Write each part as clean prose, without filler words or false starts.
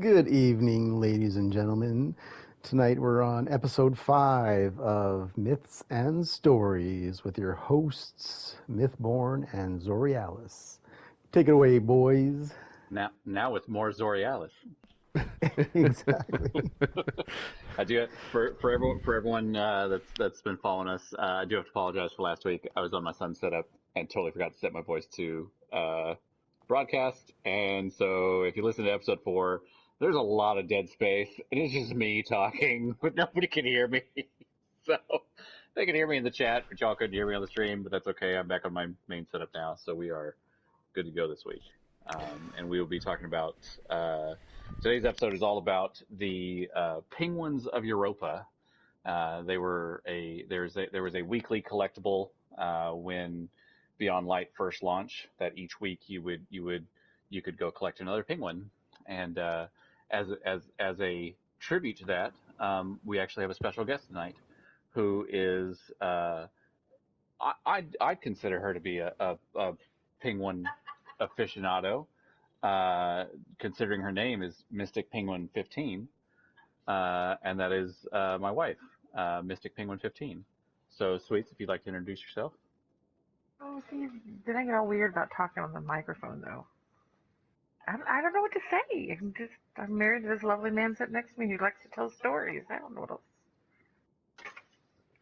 Good evening, ladies and gentlemen. Tonight we're on episode 5 of Myths and Stories with your hosts, Mythborn and Zorialis. Take it away, boys. Now with more Zorialis. Exactly. I do for everyone that's been following us. I do have to apologize for last week. I was on my son's setup and totally forgot to set my voice to broadcast. And so if you listen to episode 4, there's a lot of dead space, and it's just me talking, but nobody can hear me. So they can hear me in the chat, but y'all couldn't hear me on the stream. But that's okay. I'm back on my main setup now, so we are good to go this week. And we will be talking about today's episode is all about the penguins of Europa. They were there was a weekly collectible when Beyond Light first launched that each week you could go collect another penguin, and as a tribute to that, we actually have a special guest tonight, who is I'd consider her to be a penguin aficionado, considering her name is Mystic Penguin 15, and that is my wife, Mystic Penguin 15. So, Sweets, if you'd like to introduce yourself. Oh, see, then I get all weird about talking on the microphone, though. I don't know what to say. I'm married to this lovely man sitting next to me who likes to tell stories. I don't know what else.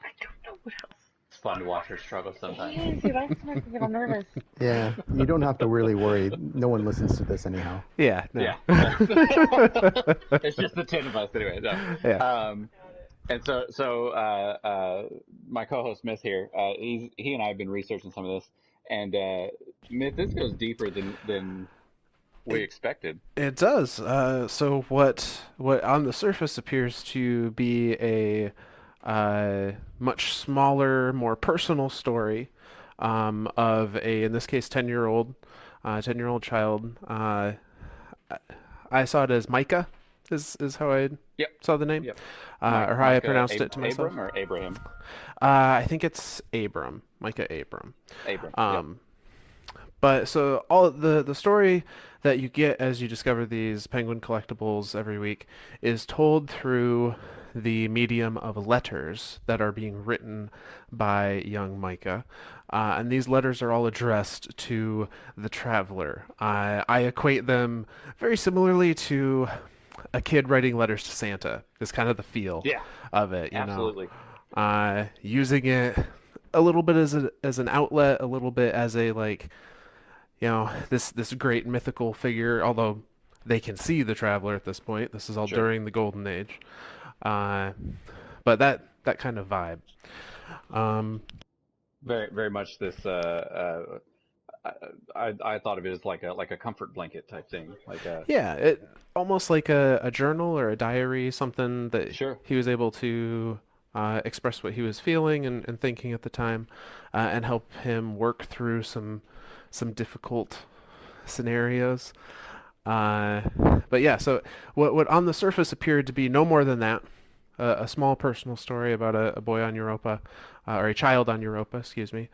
I don't know what else. It's fun to watch her struggle sometimes. Yes, he likes to make me get all nervous. Yeah, you don't have to really worry. No one listens to this anyhow. Yeah. No. Yeah. It's just the 10 of us anyway. No. Yeah. And so my co-host Myth here, he and I have been researching some of this, and Myth, this goes deeper than we expected. It does. So what on the surface appears to be a much smaller, more personal story of in this case, 10-year-old child. I saw it as Mica, is how I Yep. saw the name, Yep. or how I pronounced it to myself. Abram or Abraham? I think it's Abram, Mica Abram. Abram. But so all the story that you get as you discover these penguin collectibles every week is told through the medium of letters that are being written by young Mica. And these letters are all addressed to the traveler. I equate them very similarly to a kid writing letters to Santa. Is kind of the feel of it, you absolutely. know. Using it a little bit as an outlet, a little bit as a this great mythical figure, although they can see the traveler at this point. This is all Sure. during the Golden Age. But that kind of vibe. Very, very much this. I thought of it as like a comfort blanket type thing, Yeah, it almost like a journal or a diary, something that Sure. he was able to express what he was feeling and thinking at the time, and help him work through some difficult scenarios. But yeah, so what on the surface appeared to be no more than that, a small personal story about a boy on Europa, or a child on Europa, excuse me.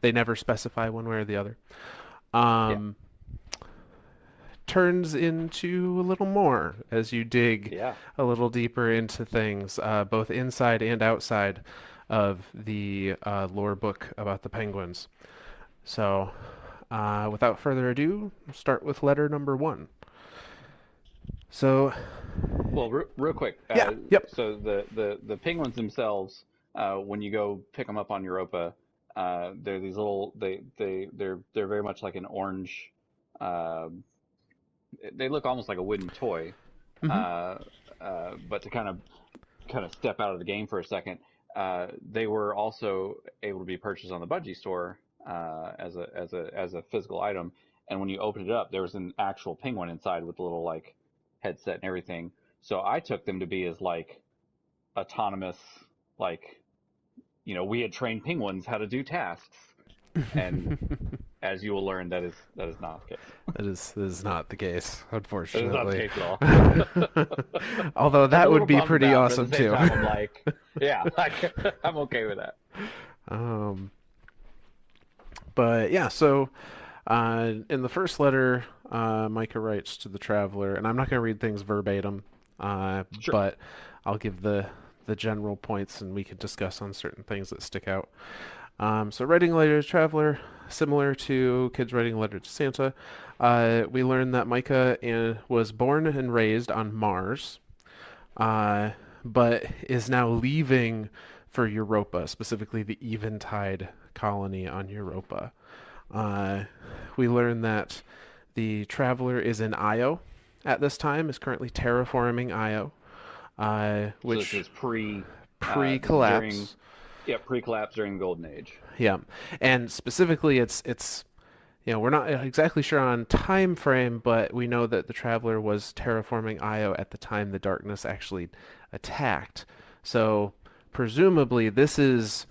They never specify one way or the other. Turns into a little more as you dig a little deeper into things, both inside and outside of the lore book about the penguins. So, without further ado, we'll start with letter number 1. So, Well, real quick. Yep. So the penguins themselves, when you go pick them up on Europa, they're these little. They're very much like an orange. They look almost like a wooden toy. But to kind of step out of the game for a second, they were also able to be purchased on the Budgie store as a physical item. And when you opened it up, there was an actual penguin inside with a little like headset and everything. So I took them to be as like autonomous, like, we had trained penguins how to do tasks. And as you will learn, that is not the case. that is not the case, That is not the unfortunately. case at all. Although that I'm a would little be bummed pretty about it, but awesome at the same too. time, I'm like, yeah, I'm okay with that. But yeah, so In the first letter, Micah writes to the traveler, and I'm not going to read things verbatim, Sure. but I'll give the general points, and we can discuss on certain things that stick out. So, writing a letter to traveler, similar to kids writing a letter to Santa, we learn that Micah was born and raised on Mars, uh, but is now leaving for Europa, specifically the Eventide colony on Europa. Uh, we learn that the Traveler is in Io at this time, is currently terraforming Io, So this which is pre, this is during, pre-collapse. yeah, pre-collapse during the Golden Age. Yeah, and specifically, it's we're not exactly sure on time frame, but we know that the Traveler was terraforming Io at the time the darkness actually attacked. So presumably, this is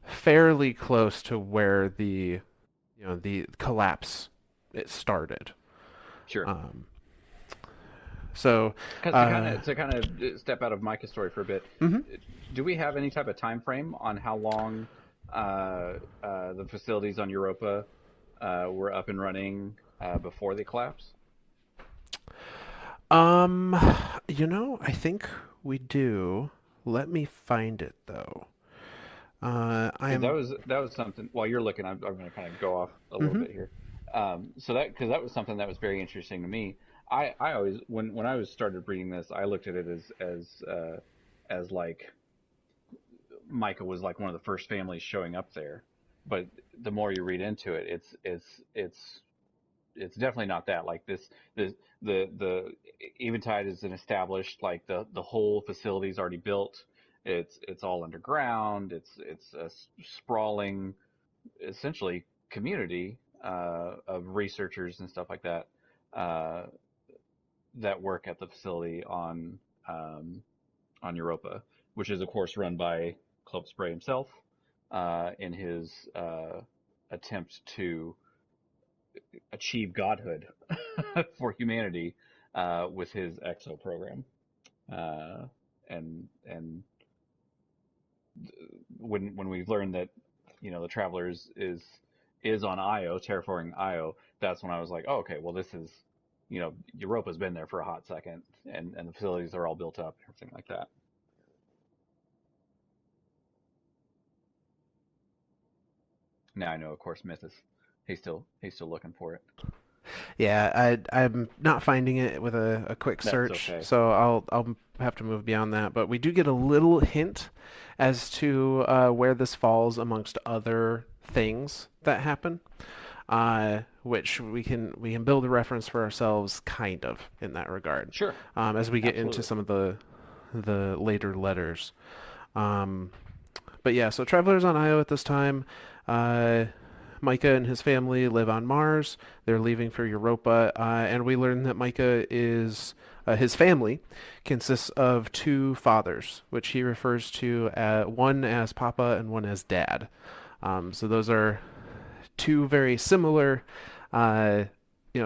fairly close to where the collapse it started. Sure. Um, so, Because uh, to kind of step out of Micah's story for a bit, mhm. do we have any type of time frame on how long the facilities on Europa were up and running before the collapse? um, I think we do. Let me find it though. Because I'm. that was something. While you're looking, I'm going to kind of go off a little Mhm. bit here. So that because that was something that was very interesting to me. I always when I was started reading this, I looked at it as like Micah was like one of the first families showing up there. But the more you read into it, it's definitely not that. Like the the Eventide is an established, like the whole facility is already built. It's all underground. It's a sprawling, essentially community of researchers and stuff like that uh, that work at the facility um, on Europa, which is of course run by Club Spray himself in his attempt to achieve godhood for humanity with his EXO program. Uh, and when we learned that the Travelers is on Io, terraforming Io, that's when I was like, oh, okay, well this is Europa's been there for a hot second, and the facilities are all built up, everything like that. Now I know, of course, Myth is he's still looking for it. Yeah, I'm not finding it with a quick That's search, okay. so I'll have to move beyond that. But we do get a little hint as to where this falls amongst other things that happen, which we can build a reference for ourselves, kind of in that regard, Sure. as we get into Absolutely. some of the later letters. Um, but yeah, so travelers on Io at this time. Uh, Micah and his family live on Mars. They're leaving for Europa, and we learn that Micah is his family consists of two fathers, which he refers to one as Papa and one as Dad. So those are two very similar, uh,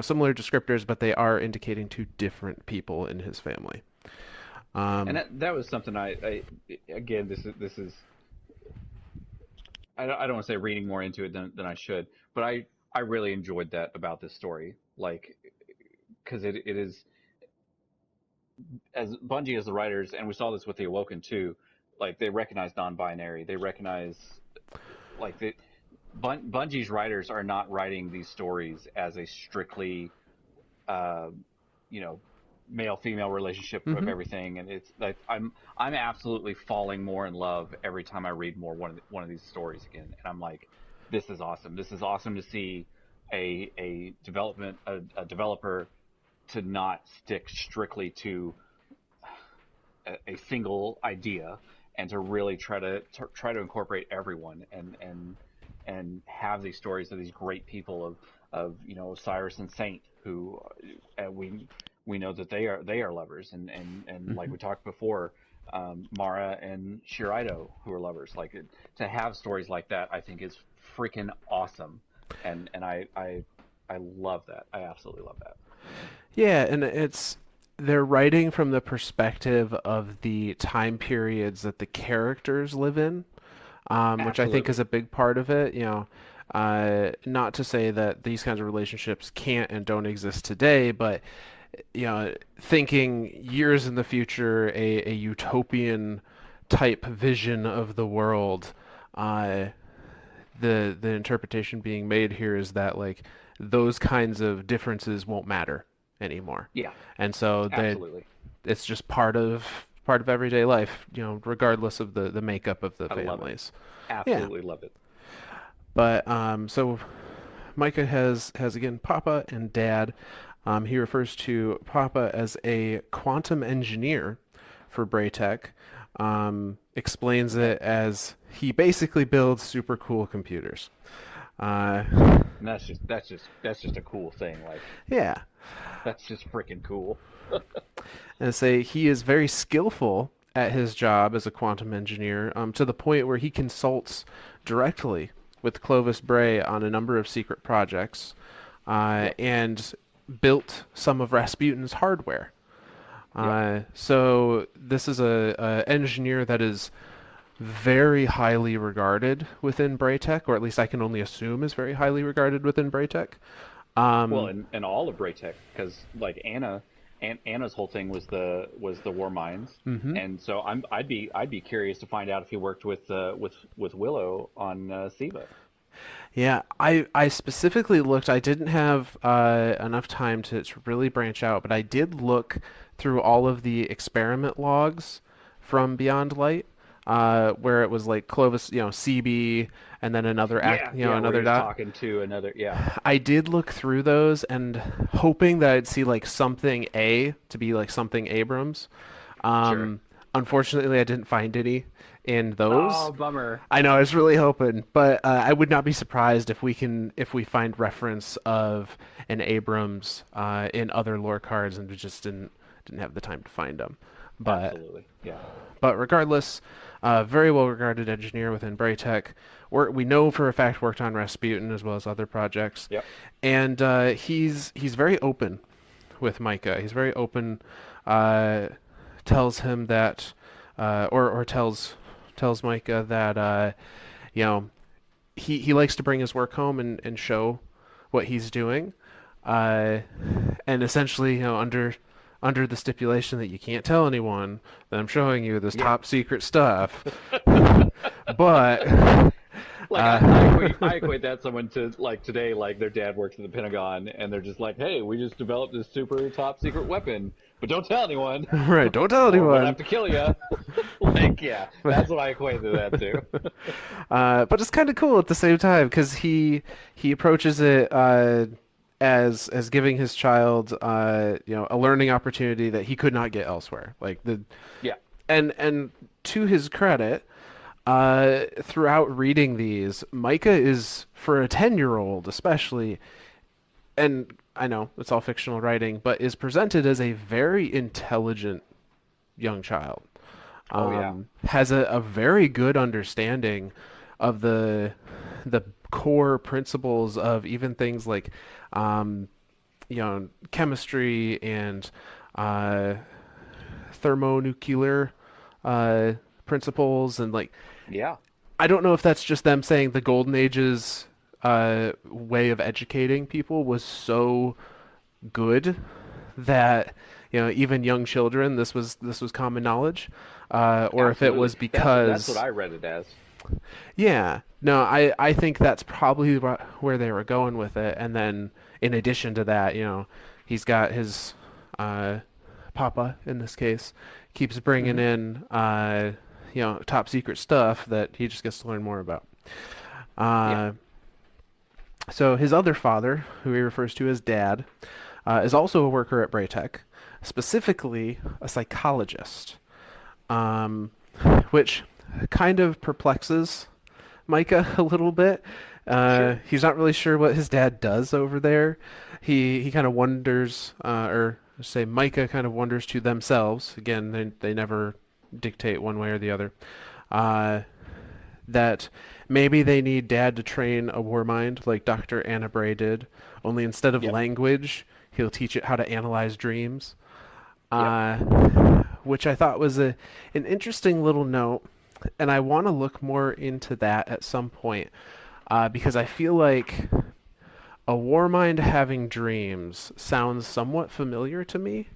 similar descriptors, but they are indicating two different people in his family. And Um, that was something I again, this is I don't want to say reading more into it than I should, but I really enjoyed that about this story, like because it is, as Bungie as the writers, and we saw this with the Awoken too, like they recognize non-binary, they recognize like Bungie's writers are not writing these stories as a strictly uh, you know male female relationship of mhm. everything, and it's like I'm absolutely falling more in love every time I read more one of these stories again, and I'm like, this is awesome. This is awesome to see a developer to not stick strictly to a single idea, and to really try to incorporate everyone, and have these stories of these great people of Cyrus and Saint, who we know that they are lovers, and like Mhm. we talked before, Mara and Shiraido, who are lovers. Like to have stories like that, I think is freaking awesome, and I love that. I absolutely love that. Yeah, and they're writing from the perspective of the time periods that the characters live in, which I think is Absolutely. a big part of it. Not to say that these kinds of relationships can't and don't exist today, but thinking years in the future, a utopian type vision of the world, uh, the interpretation being made here is that like those kinds of differences won't matter anymore, Yeah, and so that absolutely. it's just part of everyday life, regardless of the makeup of the I love it. families. Yeah, Absolutely love it. but so Micah has again Papa and Dad. He refers to Papa as a quantum engineer for Braytech. Explains Okay. it as he basically builds super cool computers. Uh, And that's just a cool thing. Like yeah, that's just freaking cool. and say he is very skillful at his job as a quantum engineer, to the point where he consults directly with Clovis Bray on a number of secret projects, Yep. and built some of Rasputin's hardware. Yep. So this is a engineer that is very highly regarded within Braytech, or at least I can only assume is very highly regarded within Braytech. Well, Um, and all of Braytech, because like Anna's whole thing was the war mines, mhm. and so I'd be curious to find out if he worked with Willow on Siva. Yeah, I specifically looked. I didn't have enough time to really branch out, but I did look through all of the experiment logs from Beyond Light, where it was like Clovis, CB, and then another act, Yeah, yeah, where he another was dot. talking to another. Yeah, I did look through those and hoping that I'd see like something A to be like something Abrams. sure. Um, Unfortunately, I didn't find any in those. Oh, bummer. I know, I was really hoping, but I would not be surprised if we find reference of an Abrams in other lore cards and we just didn't have the time to find them. But Absolutely. Yeah. regardless, very well regarded engineer within Braytech. We know for a fact worked on Rasputin as well as other projects, Yep. and he's very open with Mica. He's very open. Uh, Tells him that, or tells Micah that you know he likes to bring his work home and show what he's doing, uh, and essentially under the stipulation that you can't tell anyone that I'm showing you this Yeah. top secret stuff, but Like uh, I equate that someone to like today, like their dad works at the Pentagon, and they're just like, "Hey, we just developed this super top secret weapon, but don't tell anyone, right, don't tell or we'll anyone. have to kill you." Like, yeah, that's what I equate to that too. But it's kind of cool at the same time because he approaches it as giving his child a learning opportunity that he could not get elsewhere. Like the Yeah. and to his credit, throughout reading these, Micah is for a 10-year-old especially, and I know it's all fictional writing, but is presented as a very intelligent young child. Oh yeah. Has a very good understanding of the core principles of even things like chemistry and uh, thermonuclear uh, principles, and like Yeah. I don't know if that's just them saying the golden age's way of educating people was so good that even young children this was common knowledge, or if it Absolutely. was That's what because I read it as. yeah, no, I think that's probably where they were going with it. And then in addition to that, he's got his uh, papa in this case keeps bringing Hmm. in top secret stuff that he just gets to learn more about. Yeah. Uh, so his other father, who he refers to as Dad, is also a worker at Braytech, specifically a psychologist, um, which kind of perplexes Micah a little bit. Sure. He's not really sure what his dad does over there. He kind of wonders, or say Micah kind of wonders to themselves. Again, they never dictate one way or the other. Uh, that maybe they need dad to train a war mind like Dr. Anna Bray did. Only instead of Yep. language, he'll teach it how to analyze dreams. Yep. Uh, which I thought was an interesting little note, and I want to look more into that at some point. because I feel like a war mind having dreams sounds somewhat familiar to me.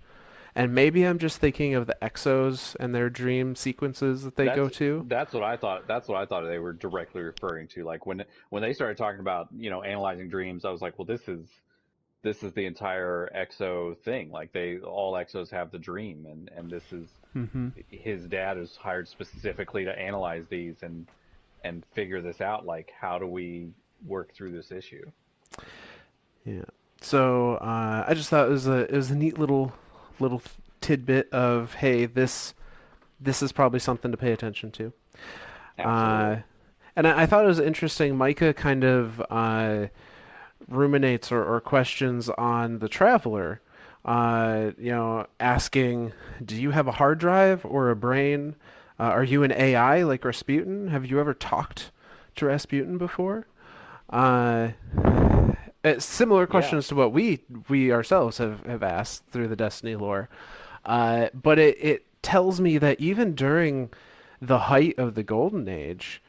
And maybe I'm just thinking of the Exos and their dream sequences that they go to. That's what I thought. That's what I thought they were directly referring to. Like when they started talking about analyzing dreams, I was like, well, this is the entire EXO thing. Like all EXOs have the dream, and this is Hmm. his dad is hired specifically to analyze these and figure this out. Like, how do we work through this issue? Yeah. So I just thought it was a neat little tidbit of, hey, this is probably something to pay attention to. Uh, Absolutely. and I thought it was interesting. Micah kind of ruminates or questions on the traveler. Asking, do you have a hard drive or a brain? Are you an AI like Rasputin? Have you ever talked to Rasputin before? Uh, it's similar Yeah. questions to what we ourselves have asked through the Destiny lore. But it tells me that even during the height of the Golden Age,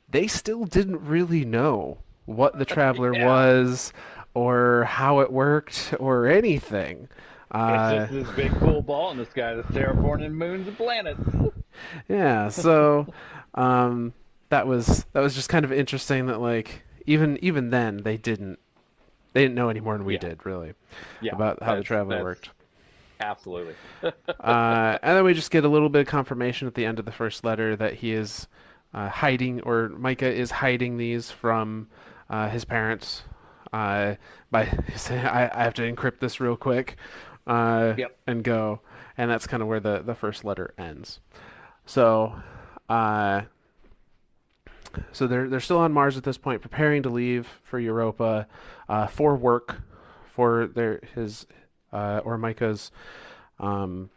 they still didn't really know what the Traveler Yeah. was or how it worked or anything. It's Uh, just this big cool ball in the sky that's terraforming moons and planets. yeah, so um, that was just kind of interesting that like even then they didn't know any more than we Yeah. did really Yeah. about how the Traveler That's worked. absolutely. And then we just get a little bit of confirmation at the end of the first letter that he is hiding, or Micah is hiding these from his parents by saying, I have to encrypt this real quick Yep. and go. And that's kind of where the first letter ends. So, uh, so they're still on Mars at this point, preparing to leave for Europa for work, for his or Micah's um,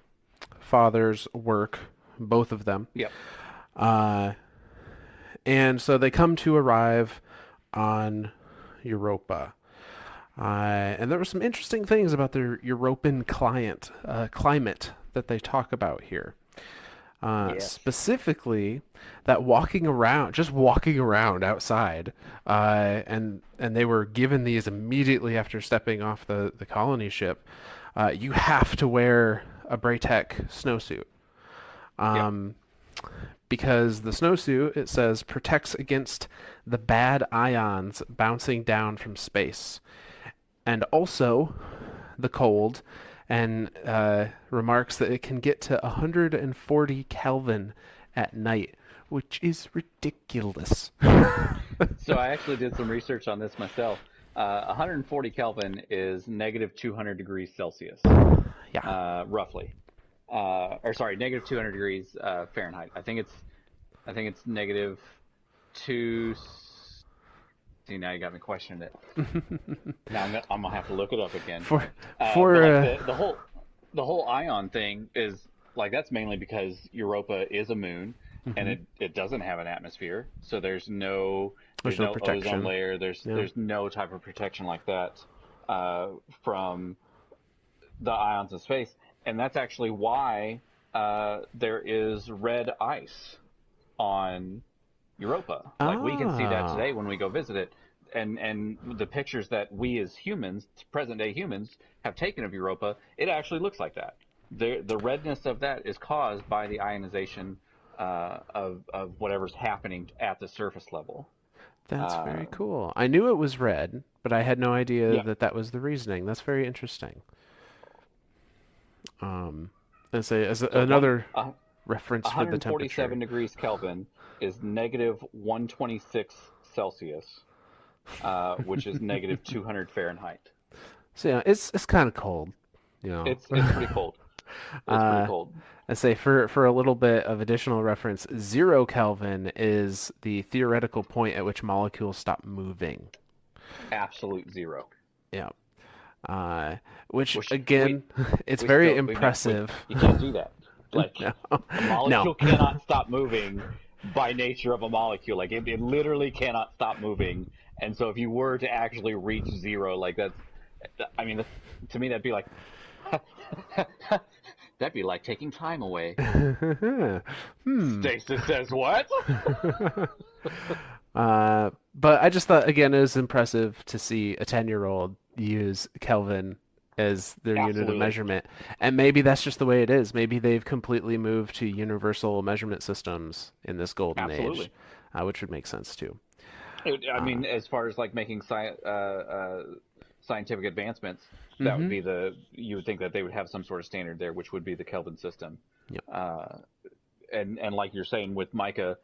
father's work, both of them. Yep. Uh, and so they come to arrive on Europa. And there were some interesting things about their European climate that they talk about here. Yes. Specifically, that just walking around outside, and they were given these immediately after stepping off the colony ship. You have to wear a Braytech snowsuit. Yep. Um, because the snowsuit, it says, protects against the bad ions bouncing down from space, and also the cold, and remarks that it can get to 140 Kelvin at night, which is ridiculous. So I actually did some research on this myself. 140 Kelvin is negative 200 degrees Celsius, Yeah. roughly. Or sorry, negative 200 degrees Fahrenheit. I think it's negative two. See, now you got me questioning it. Now I'm gonna have to look it up again. for But for like the whole ion thing is like that's mainly because Europa is a moon and Mhm. it doesn't have an atmosphere, so there's no There's there's no no ozone protection. layer. There's Yeah. there's no type of protection like that from the ions of space, and that's actually why there is red ice on Europa. Like we can see that Ah, today when we go visit it, and the pictures that we as humans, present day humans, have taken of Europa, it actually looks like that. The redness of that is caused by the ionization of whatever's happening at the surface level. that's Uh, very cool. I knew it was red, but I had no idea yeah. that that was the reasoning. That's very interesting. And say as So one another reference for the 147 temperature. degrees Kelvin is negative 126 Celsius, which is negative 200 Fahrenheit. So yeah, it's kind of cold, you know. It's pretty cold. It's pretty uh, cold. I say for a little bit of additional reference, 0 Kelvin is the theoretical point at which molecules stop moving. Absolute zero. Yeah. Uh, which Which again, it's we very still impressive. you can't do that. Like No, a no. molecule cannot stop moving by nature of a molecule. Like it literally cannot stop moving. And so if you were to actually reach zero, like I mean, to me that'd be like that'd be like taking time away. Hmm. Stasis says what? But I just thought, again, it was impressive to see a 10-year-old use Kelvin as their unit of Absolutely. measurement. And maybe that's just the way it is. Maybe they've completely moved to universal measurement systems in this golden age, Absolutely. which would make sense too. I Uh, mean, as far as like making scientific advancements, that would mm-hmm. be you would think that they would have some sort of standard there, which would be the Kelvin system. Yep. Uh, and like you're saying with Mica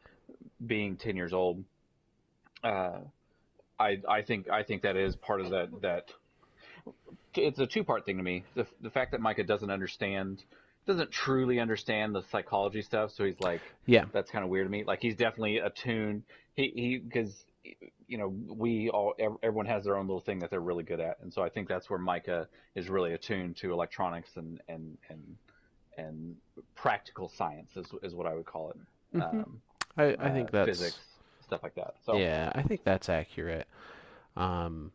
being 10 years old, uh, I think that is part of that it's a two-part thing to me. The fact that Micah doesn't truly understand the psychology stuff, so he's like, Yeah. that's kind of weird to me. Like he's definitely attuned. He because we all everyone has their own little thing that they're really good at, and so I think that's where Micah is really attuned to electronics and practical science is what I would call it. Mm-hmm. I think that's Physics, stuff like that. So yeah, I think that's accurate. Um,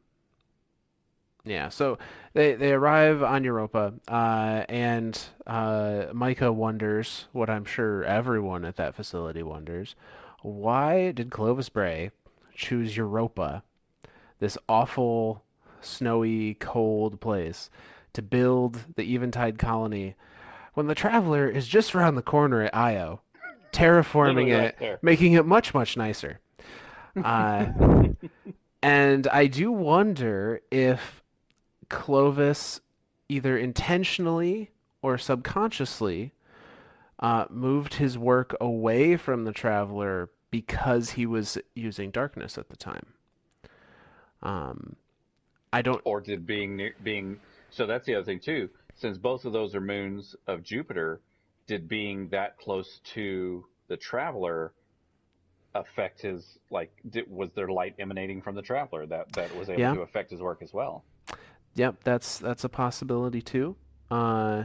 Yeah, so they arrive on Europa, and Micah wonders what I'm sure everyone at that facility wonders. Why did Clovis Bray choose Europa, this awful, snowy, cold place, to build the Eventide colony when the Traveler is just around the corner at Io, terraforming literally right it, there. making it much, much nicer? Uh, and I do wonder if Clovis either intentionally or subconsciously moved his work away from the Traveler because he was using darkness at the time. Um, I don't. Or did being so that's the other thing too. Since both of those are moons of Jupiter, did being that close to the traveler affect his was there light emanating from the traveler that was able Yeah, to affect his work as well? yep. That's a possibility too. Uh,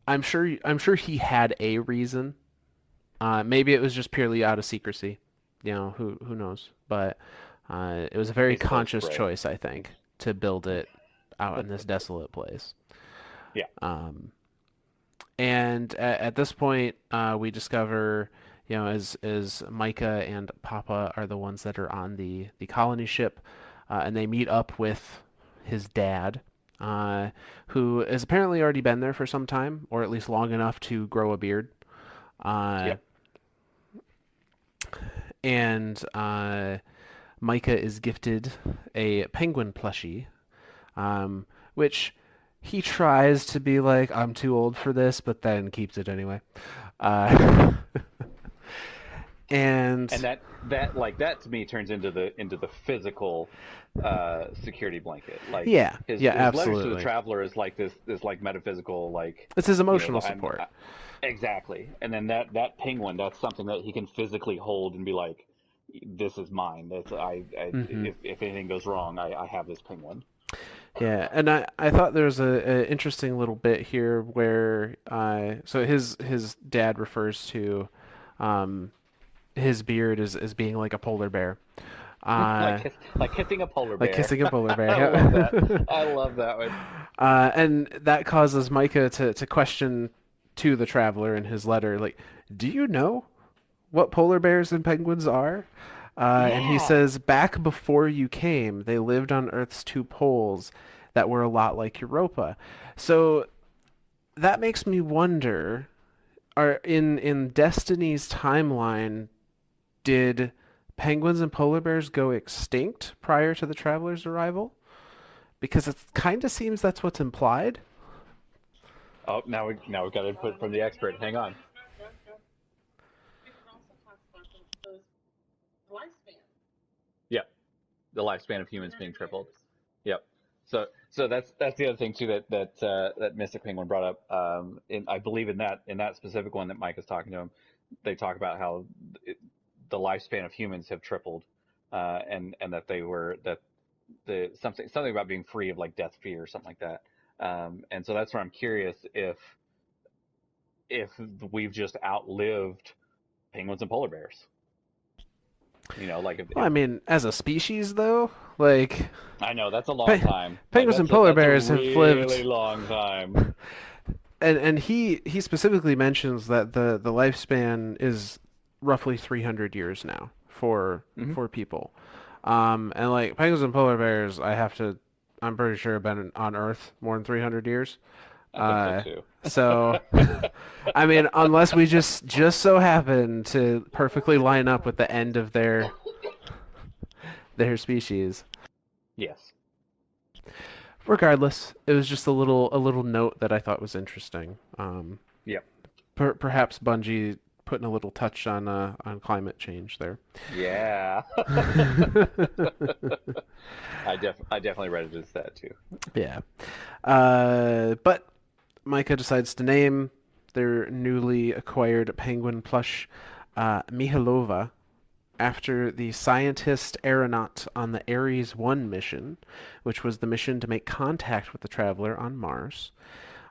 I'm sure he had a reason. Maybe it was just purely out of secrecy. Who knows? But it was a very He's close, conscious Bray. choice, I think, to build it out in this desolate place. Yeah. Um, and at this point, we discover, as Micah and Papa are the ones that are on the colony ship, and they meet up with his dad, uh, who has apparently already been there for some time, or at least long enough to grow a beard. Uh, Yep. and Micah is gifted a penguin plushie, um, which he tries to be like, I'm too old for this, but then keeps it anyway. Uh, And and that to me turns into the physical security blanket. Like yeah, his yeah, his letters to the absolutely. traveler is like this like metaphysical It's his emotional I'm support. exactly. And then that penguin, that's something that he can physically hold and be like, this is mine. That's Hmm. if anything goes wrong, I have this penguin. Yeah, and I thought there was a interesting little bit here where so his dad refers to um, his beard as being like a polar bear. Uh, Like kissing a polar like bear. kissing a polar I love that. bear. I love that one. And that causes Micah to question to the traveler in his letter, like, do you know what polar bears and penguins are? And he Yeah. says, back before you came, they lived on Earth's two poles that were a lot like Europa. So that makes me wonder, are in Destiny's timeline, did penguins and polar bears go extinct prior to the traveler's arrival? Because it kind of seems that's what's implied. Oh, now we got input from the expert. Hang on. Yep. The lifespan of humans being tripled. Yep. So that's the other thing too that Mystic Penguin brought up. I believe in that specific one that Mike is talking to him, they talk about how the lifespan of humans have tripled, and that the something about being free of like death fear or something like that. And so that's where I'm curious if we've just outlived penguins and polar bears. Like Well, if I mean, as a species, though, like I know that's a long pe- time. Like penguins and that's a polar that's a bears have really lived, long time. and he specifically mentions that the lifespan is roughly 300 years now Hmm. for people. And like penguins and polar bears, I'm pretty sure have been on Earth more than 300 years. I think so Uh, too. so, I mean, unless we just so happen to perfectly line up with the end of their species. Yes. Regardless, it was just a little note that I thought was interesting. Yep. Perhaps Bungie putting a little touch on climate change there. Yeah. I definitely read it as that too. Yeah. But Mica decides to name their newly acquired penguin plush Mihalova after the scientist aeronaut on the Ares 1 mission, which was the mission to make contact with the traveler on Mars.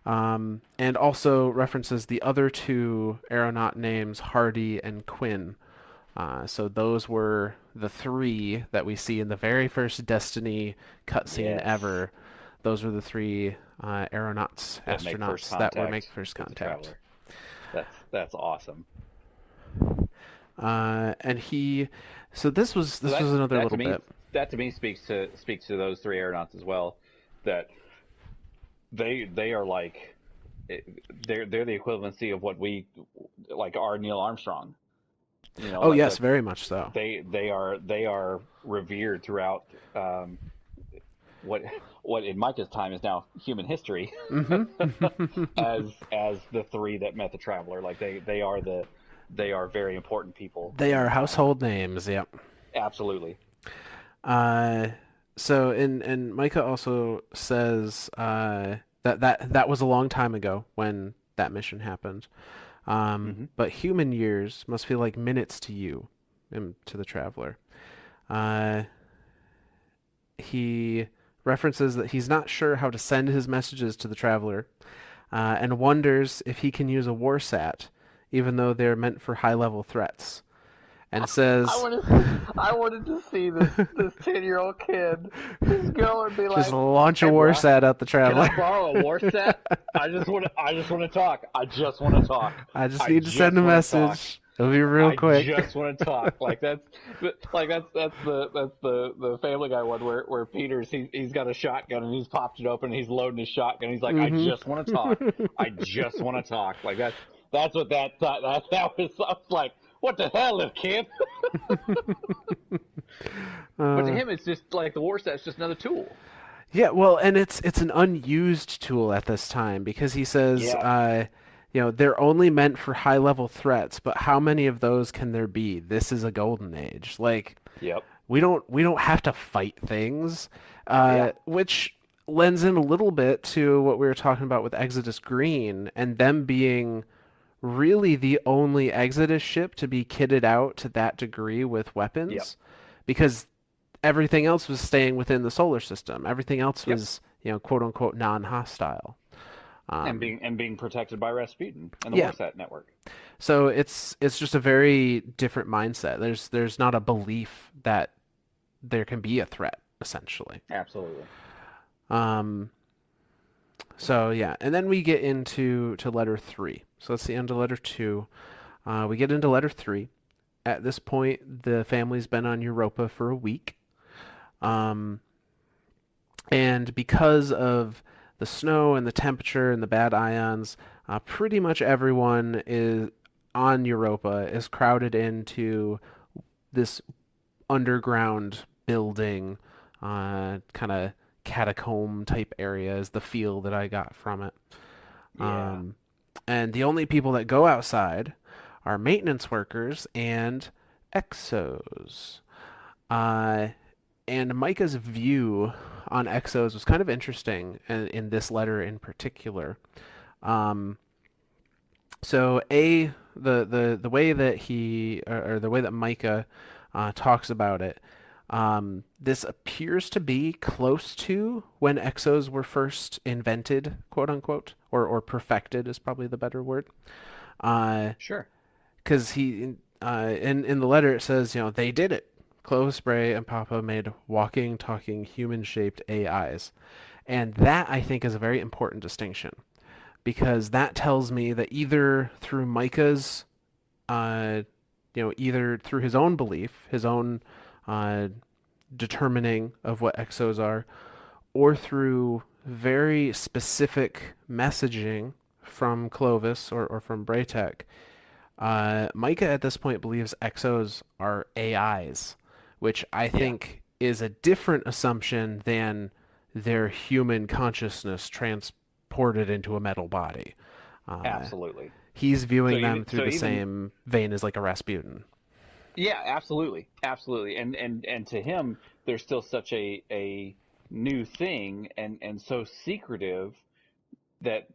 And also references the other two aeronaut names, Hardy and Quinn. So those were the three that we see in the very first Destiny cutscene Yes. ever. Those were the three That make first astronauts that were make contact first with the contact. traveler. That's awesome. And he, so So this was another little bit. that to me speaks to those three aeronauts as well. That they are like they're the equivalency of what we like are Neil Armstrong. You know, Oh like yes, that very much so. they are revered throughout um, what what in Micah's time is now human history Hmm. as the three that met the traveler. Like they are very important people They are in household names. Yep. absolutely. Uh, so and Micah also says that was a long time ago when that mission happened. Hmm. But human years must feel like minutes to you, and to the traveler. Uh, he references that he's not sure how to send his messages to the traveler, and wonders if he can use a warsat, even though they're meant for high-level threats. And says, I wanted to see this 10-year-old kid just go and be just like, launch a "Hey, bro, warsat at the can I traveler. borrow a war set? I just want to talk. I just want to talk. I just I need to send a just want to talk. message. It'll be real I quick. just want to talk." That's the Family Guy one where Peter's he's got a shotgun and he's popped it open and he's loading his shotgun. He's like, "I Hmm. just want to talk. I just want to talk." Like that's what that was. I was like, "What the hell, little kid?" But to uh, him, it's just like the war set's just another tool. yeah, well, and it's an unused tool at this time because he says, Yeah. they're only meant for high-level threats, but how many of those can there be? This is a golden age. Like, Yep. we don't have to fight things, Yeah. which lends in a little bit to what we were talking about with Exodus Green and them being really the only Exodus ship to be kitted out to that degree with Yep. weapons, because everything else was staying within the solar system. Everything else Yep. was, quote unquote, non-hostile. Um, And being protected by Rasputin and the yeah, Warsat network. so it's just a very different mindset. There's not a belief that there can be a threat, essentially. Absolutely. Um, so yeah, and then we get into to letter three. So that's the end of letter two. We get into letter three. At this point, the family's been on Europa for a week. Um, and because of the snow and the temperature and the bad ions, pretty much everyone is on Europa is crowded into this underground building, kind of catacomb type area is the feel that I got from it. Yeah. Um, and the only people that go outside are maintenance workers and exos. Uh, and Micah's view on exos was kind of interesting in this letter in particular. Um, so the way that or the way that Micah talks about it, this appears to be close to when exos were first invented, quote unquote, or perfected is probably the better word. Because Sure. he in the letter it says, they did it. Clovis Bray and Papa made walking, talking, human-shaped AIs. And that, I think, is a very important distinction because that tells me that either through Micah's uh, either through his own belief, his own uh, determining of what exos are, or through very specific messaging from Clovis or from Braytech. Mica at this point believes exos are AIs, which I Yeah, think is a different assumption than their human consciousness transported into a metal body. Uh, absolutely. he's So viewing even them through so the even same vein as like a Rasputin. yeah, absolutely, absolutely. And to him, there's still such a new thing and so secretive that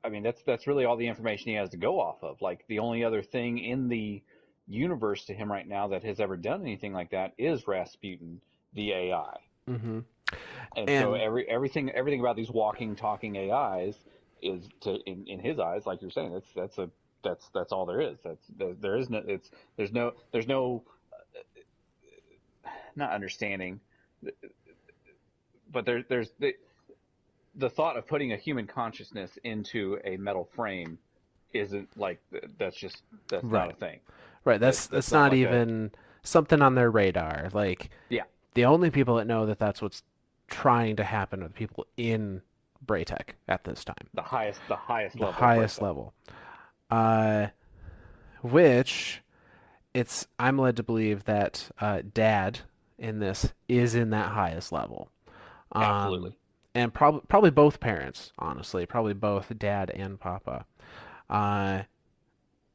I mean that's really all the information he has to go off of. Like the only other thing in the universe to him right now that has ever done anything like that is Rasputin, the AI. Hmm. And so And everything about these walking, talking AIs is in his eyes, like you're saying, that's all there is. There is no there's no not understanding, but there's the thought of putting a human consciousness into a metal frame isn't like that's not right, a thing. right. That's That's not not like a even something on their radar. Like yeah the only people that know that that's what's trying to happen are the people in Braytech at this time, the highest the level of highest Braytech. level. Uh, which I'm led to believe that Dad in this is in that highest level. Um, Absolutely. and probably both parents, honestly, probably both Dad and Papa. Uh,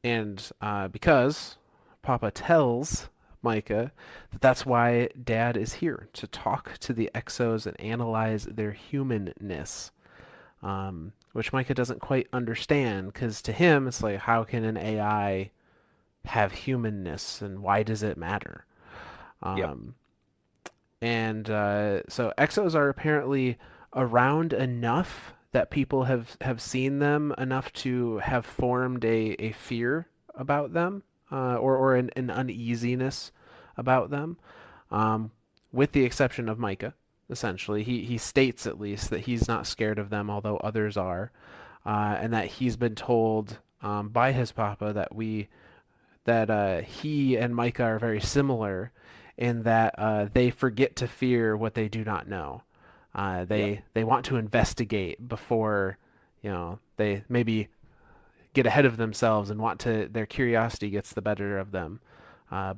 and because Papa tells Micah that that's why Dad is here to talk to the Exos and analyze their humanness. Which Micah doesn't quite understand because to him it's like, how can an AI have humanness and why does it matter? Yep. Um, and so exos are apparently around enough that people have seen them enough to have formed a fear about them, or an uneasiness about them, um, with the exception of Micah. Essentially, he states at least that he's not scared of them, although others are, and that he's been told by his papa that he and Micah are very similar in that they forget to fear what they do not know. Yep. They want to investigate before they maybe get ahead of themselves and want to their curiosity gets the better of them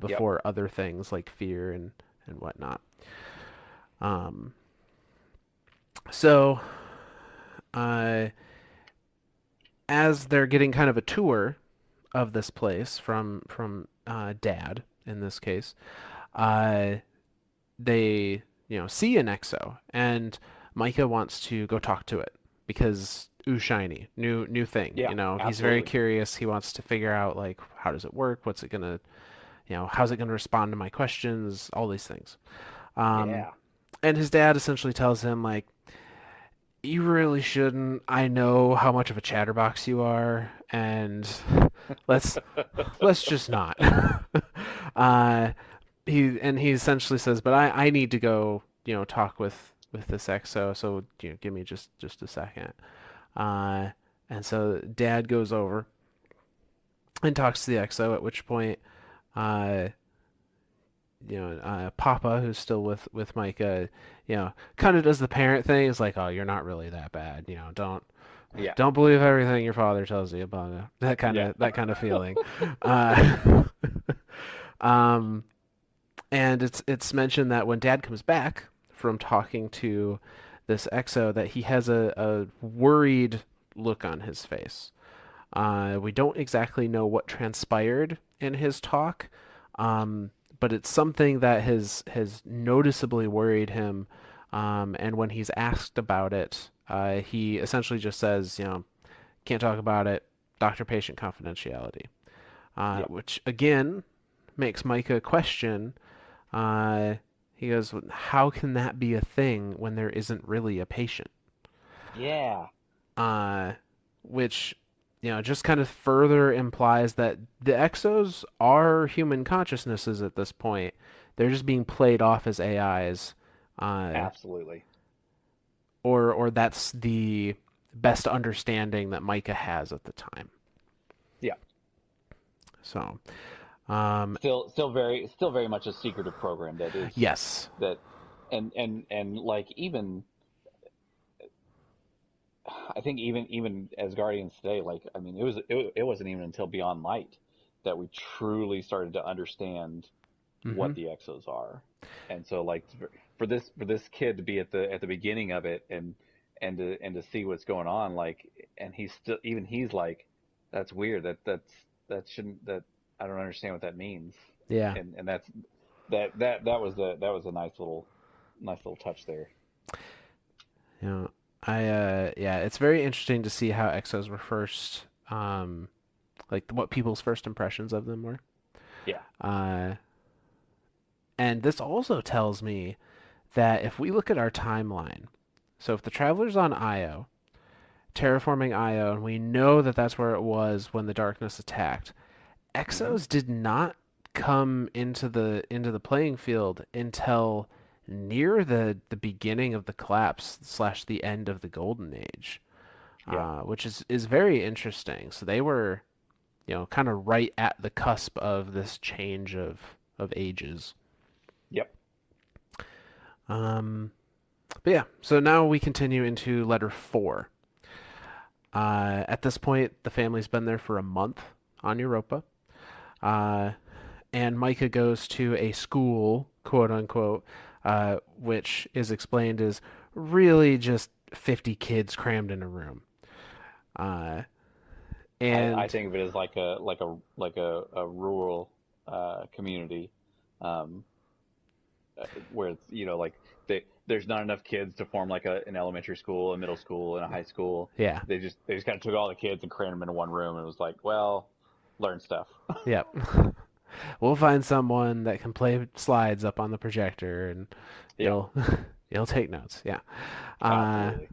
Yep. before other things like fear and whatnot. Um, so uh, as they're getting kind of a tour of this place from Dad in this case, uh, they see an exo and Micah wants to go talk to it because ooh shiny new thing. Yeah. He's very Absolutely. curious. He wants to figure out like how does it work, what's it gonna how's it gonna respond to my questions, all these things. um Yeah. and his dad essentially tells him like, you really shouldn't. I know how much of a chatterbox you are, and let's let's just not. uh he essentially says, but I need to go, talk with this exo, so give me just a second. Uh, and so Dad goes over and talks to the exo, at which point, uh, Papa, who's still with Micah, kind of does the parent thing. It's like, oh, you're not really that bad, Yeah. don't believe everything your father tells you about it. Yeah. That kind of feeling. Uh, um, And it's mentioned that when Dad comes back from talking to this exo, that he has a worried look on his face. We don't exactly know what transpired in his talk, um, but it's something that has noticeably worried him. And when he's asked about it, he essentially just says, can't talk about it, doctor-patient confidentiality, Yeah. which again makes Micah question. uh, he goes, how can that be a thing when there isn't really a patient? Yeah. Uh, which, just kind of further implies that the exos are human consciousnesses at this point. They're just being played off as AIs, uh, Absolutely. or that's the best understanding that Micah has at the time. Yeah. So, still very much a secretive program that is Yes. that, and like even I think even as Guardians today, like I mean, it wasn't even until Beyond Light that we truly started to understand Hmm. what the exos are, and so like for this kid to be at the beginning of it and to see what's going on, like, and he's still even he's like, that's weird, that shouldn't that I don't understand what that means, Yeah. and that was a nice little touch there. You know, yeah, it's very interesting to see how exos were first, like what people's first impressions of them were. Yeah. Uh, and this also tells me that if we look at our timeline, so if the Traveler's on Io, terraforming Io, and we know that that's where it was when the darkness attacked, Hmm. exos did not come into the playing field until near the beginning of the collapse slash the end of the Golden Age, Yeah. which is very interesting. So they were, kind of right at the cusp of this change of ages. Yep. Um, but yeah, so now we continue into letter four. At this point, the family's been there for a month on Europa. Uh, and Mica goes to a school, quote unquote, which is explained as really just 50 kids crammed in a room. Uh, I and think of it as like a rural community, um, where it's like there's not enough kids to form like an elementary school, a middle school, and a high school. yeah, They just kind of took all the kids and crammed them into one room, and it was like, well, learn stuff. yep. We'll find someone that can play slides up on the projector, and Yeah, you'll you'll take notes. Yeah. Uh, absolutely.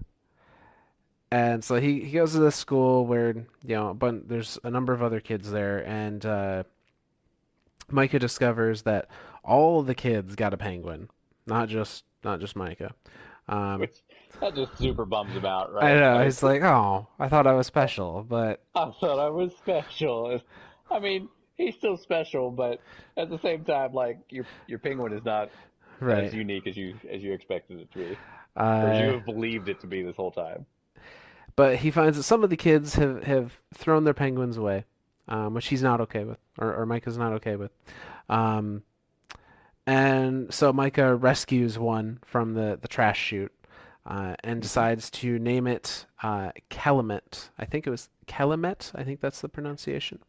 and so he goes to this school where but there's a number of other kids there, and Micah discovers that all of the kids got a penguin, not just Micah. Um, Which that just super bums him out, I right? know he's like, oh, I thought I was special, but I thought I was special. I mean, he's still special, but at the same time, like your penguin is not as right. unique as you expected it to be, or as you Uh, have believed it to be this whole time. but he finds that some of the kids have thrown their penguins away, which he's not okay with, or Micah's not okay with. Um, and so Micah rescues one from the trash chute, and Hmm. decides to name it Calumet. I think it was Calumet. I think that's the pronunciation.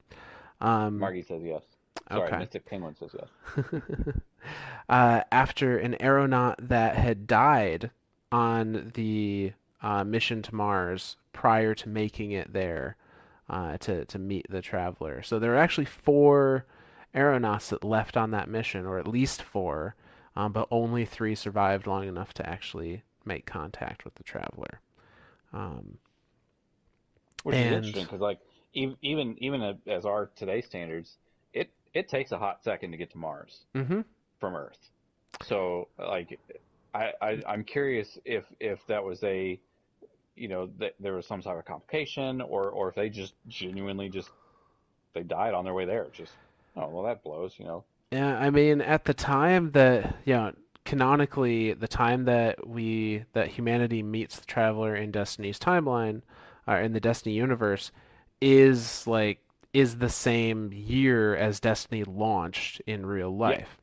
Um, Margie says yes. Sorry, okay. Mystic Penguin says yes. After an aeronaut that had died on the mission to Mars prior to making it there to meet the traveler. So there were actually four aeronauts that left on that mission, or at least four, but only three survived long enough to actually make contact with the traveler. Um, Which is and interesting because like even as our today's standards, it takes a hot second to get to Mars hmm from Earth. So like I'm curious if that was a there was some type of complication or if they just genuinely just they died on their way there. Just oh well that blows. Yeah, I mean, at the time that, canonically, the time that humanity meets the Traveler in Destiny's timeline, or in the Destiny universe, is like is the same year as Destiny launched in real Yeah, life.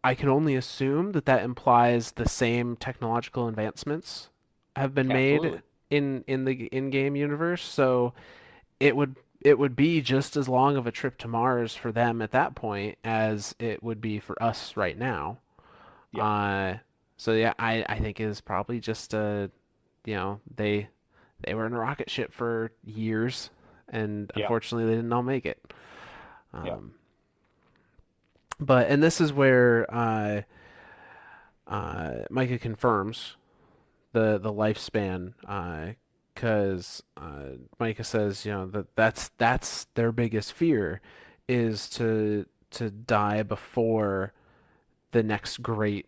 I can only assume that that implies the same technological advancements have been made absolutely. in the in-game universe, so it would be just as long of a trip to Mars for them at that point as it would be for us right now. Yeah, Uh, so yeah, I think it is probably just they were in a rocket ship for years, and yeah, unfortunately they didn't all make it. yeah. Um, and this is where Micah confirms the lifespan, because Micah says, that's their biggest fear is to die before the next great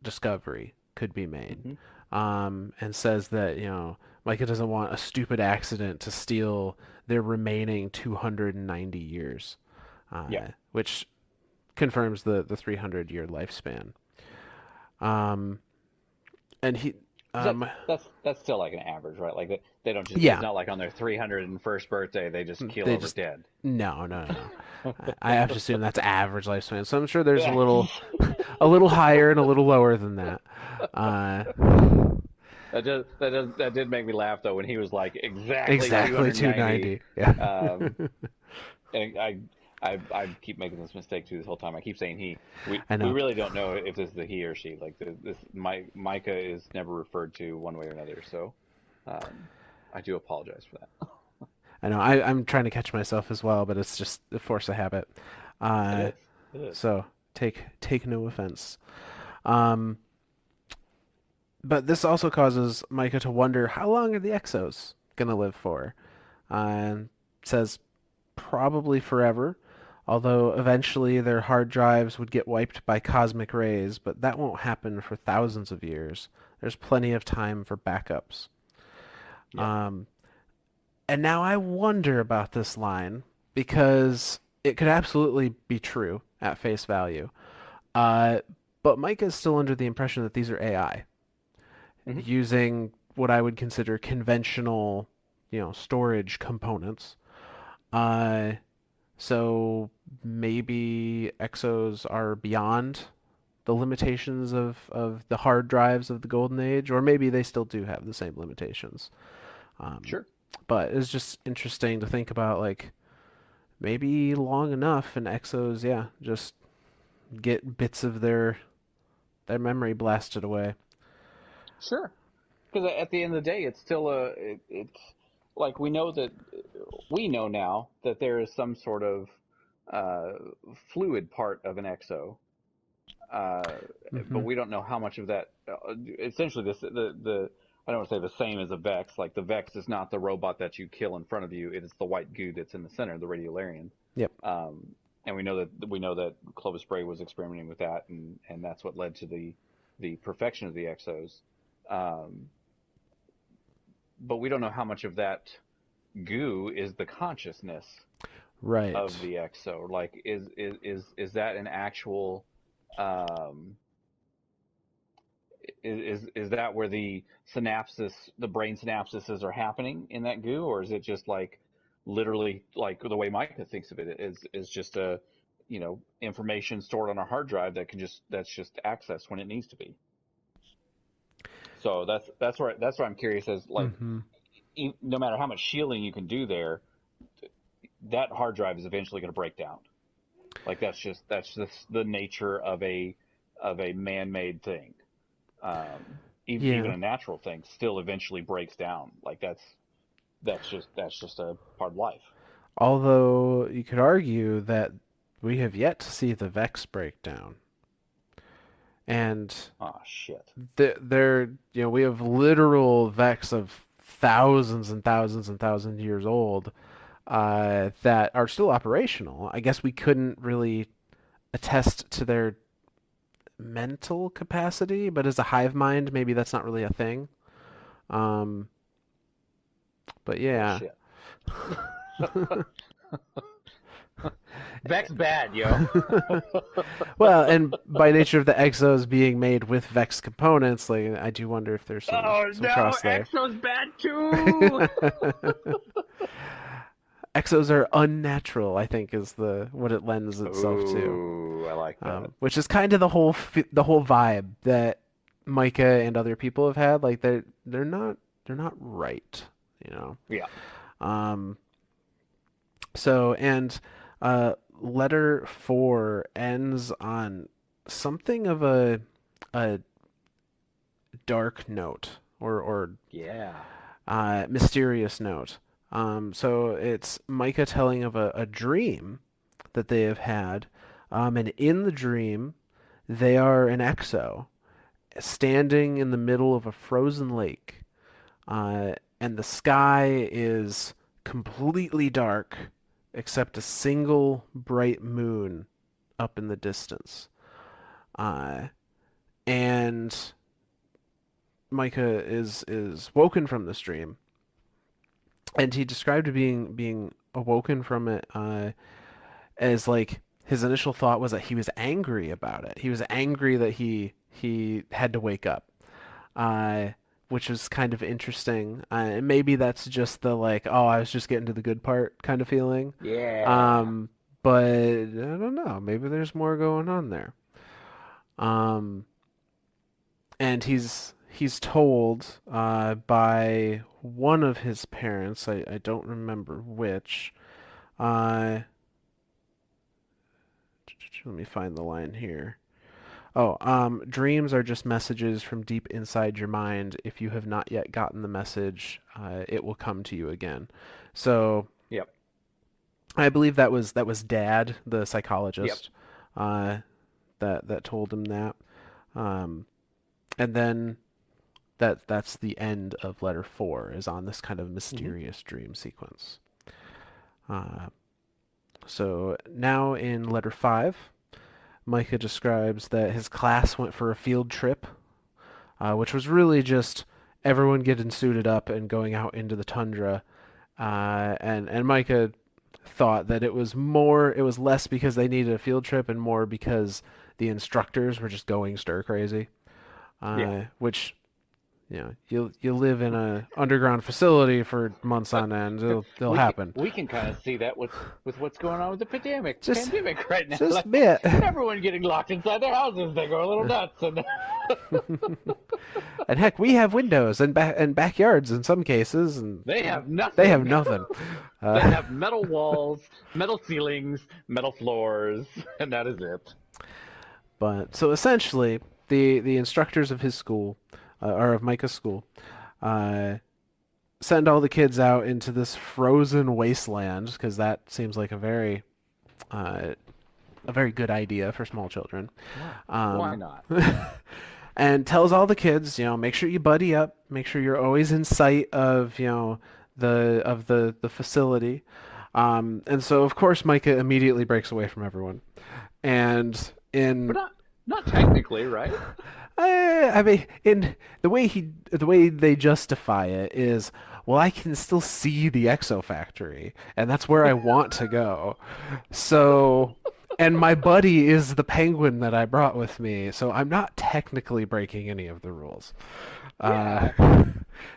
discovery could be made. Hmm. And says that, Micah doesn't want a stupid accident to steal their remaining 290 years. Yeah. which confirms the 300-year lifespan. Um, and he, That um, that's still like an average, right? Like they don't just. It's yeah, not like on their 301st birthday they just keel they over just dead. no. I have to assume that's average lifespan. So I'm sure there's Yeah. a little higher and a little lower than that. Uh, That did make me laugh though when he was like exactly exactly 290. 290. Yeah. Um, and I keep making this mistake too this whole time. I keep saying he. I We know. really don't know if this is a he or she. Like Micah is never referred to one way or another. So, um, I do apologize for that. I know. I'm trying to catch myself as well, but it's just a force of habit. It Uh, is. It is. so take no offense. Um, but this also causes Micah to wonder how long are the Exos gonna live for? And says probably forever, although eventually their hard drives would get wiped by cosmic rays, but that won't happen for thousands of years. There's plenty of time for backups. Yeah. Um, and now I wonder about this line because it could absolutely be true at face value. Uh, but Mike is still under the impression that these are AI Hmm. using what I would consider conventional, storage components. Uh, So maybe Exos are beyond the limitations of the hard drives of the Golden Age, or maybe they still do have the same limitations. Um, Sure. but it's just interesting to think about, like, maybe long enough and Exos, yeah, just get bits of their memory blasted away. Sure. Because at the end of the day, it's still it's like we know now that there is some sort of uh, fluid part of an exo, uh, but Hmm. we don't know how much of that. Essentially, the I don't want to say the same as a Vex. Like the Vex is not the robot that you kill in front of you; it is the white goo that's in the center, the Radiolarian. Yep. Um, and we know that Clovis Bray was experimenting with that, and that's what led to the perfection of the exos. Um, but we don't know how much of that goo is the consciousness Right. of the exo. Like, is that an actual um, is that where the brain synapses are happening in that goo, or is it just like literally like the way Micah thinks of it is just a information stored on a hard drive that's just accessed when it needs to be. So that's where I'm curious as like Hmm. no matter how much shielding you can do there, that hard drive is eventually going to break down. Like that's just the nature of a man-made thing. Even Yeah. a natural thing still eventually breaks down. Like that's just a part of life. Although you could argue that we have yet to see the Vex breakdown. And Oh shit. there, we have literal Vex of thousands and thousands and thousands of years old that are still operational. I guess we couldn't really attest to their mental capacity, but as a hive mind, maybe that's not really a thing. Um, but yeah. Bullshit. Vex bad, yo. Well, and by nature of the exos being made with Vex components, like I do wonder if there's some Oh some no, cross there. Exo's bad too. Exos are unnatural, I think, is the what it lends itself to, Ooh, I like that. which is kind of the whole vibe that Micah and other people have had. Like they're not right, you know. Yeah. Um, so and letter 4 ends on something of a dark note or Yeah. mysterious note. So it's Micah telling of a dream that they have had, and in the dream, they are an exo standing in the middle of a frozen lake, and the sky is completely dark except a single bright moon up in the distance. Uh, and Micah is woken from this dream, and he described being awoken from it as like his initial thought was that he was angry about it. He was angry that he had to wake up, uh, which was kind of interesting. And maybe that's just the like, oh, I was just getting to the good part kind of feeling. Yeah. Um, but I don't know. Maybe there's more going on there. Um, and he's told by one of his parents. I don't remember which. Uh, let me find the line here. Oh, dreams are just messages from deep inside your mind. If you have not yet gotten the message, it will come to you again. So Yep. I believe that was Dad, the Yep. psychologist, uh, that told him that. Um, and then that's the end of letter four, is on this kind of Hmm. mysterious dream sequence. Uh, so now in letter five, Micah describes that his class went for a field trip, which was really just everyone getting suited up and going out into the tundra. And Micah thought that it was less because they needed a field trip and more because the instructors were just going stir crazy. Yeah. Which you live in a underground facility for months on end, it'll happen. We can kind of see that with what's going on with the Just pandemic right now. just a Like bit. everyone getting locked inside their houses, they go a little nuts, and And heck, we have windows and backyards in some cases, and they have they have nothing. nothing. They Uh, have metal walls, metal ceilings, metal floors, and that is it. but so essentially, the instructors of his school, or of Micah's school, uh, send all the kids out into this frozen wasteland because that seems like uh, a very good idea for small children. Why Um, not? and tells all the kids, make sure you buddy up, make sure you're always in sight of, the facility. And so of course Micah immediately breaks away from everyone. And But in not technically, right? I mean, in the way they justify it is, well, I can still see the Exo Factory, and that's where I want to go. So, and my buddy is the penguin that I brought with me, so I'm not technically breaking any of the rules. Uh, Yeah.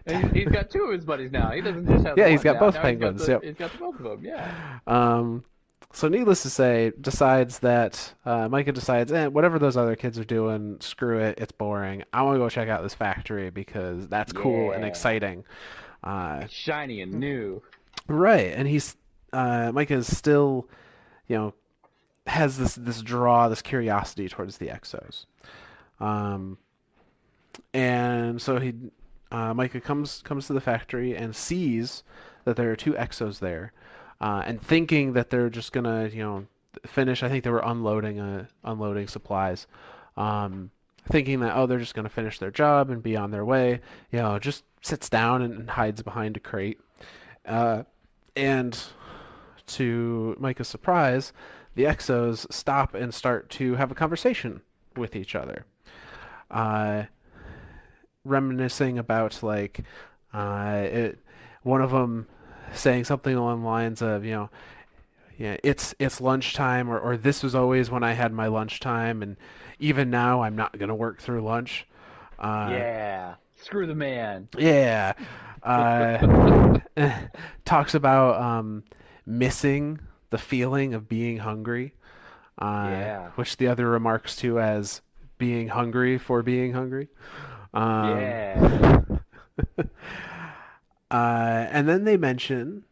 And he's got two of his buddies now. He doesn't just have the yeah, he's one got now. both Now penguins. Yep. he's got the both of them. Yeah. Um, so needless to say, decides that Micah decides, whatever those other kids are doing, screw it, it's boring. I want to go check out this factory because that's cool and Yeah. exciting. Uh, It's shiny and new. right, and Micah is still, you know, has this draw, this curiosity towards the Exos. Um, and so Micah comes to the factory and sees that there are two Exos there, and thinking that they're just gonna finish. I think they were unloading supplies, thinking that, oh, they're just gonna finish their job and be on their way. Just sits down and hides behind a crate. Uh, and to Micah's surprise, the Exos stop and start to have a conversation with each other. Uh, Reminiscing about like one of them saying something along the lines of, yeah, it's lunchtime, or this was always when I had my lunchtime, and even now I'm not gonna work through lunch. Uh, Yeah. Screw the man. yeah, uh, talks about missing the feeling of being hungry, Yeah. which the other remarks to as being hungry for being hungry. Um, Yeah. and then they mention,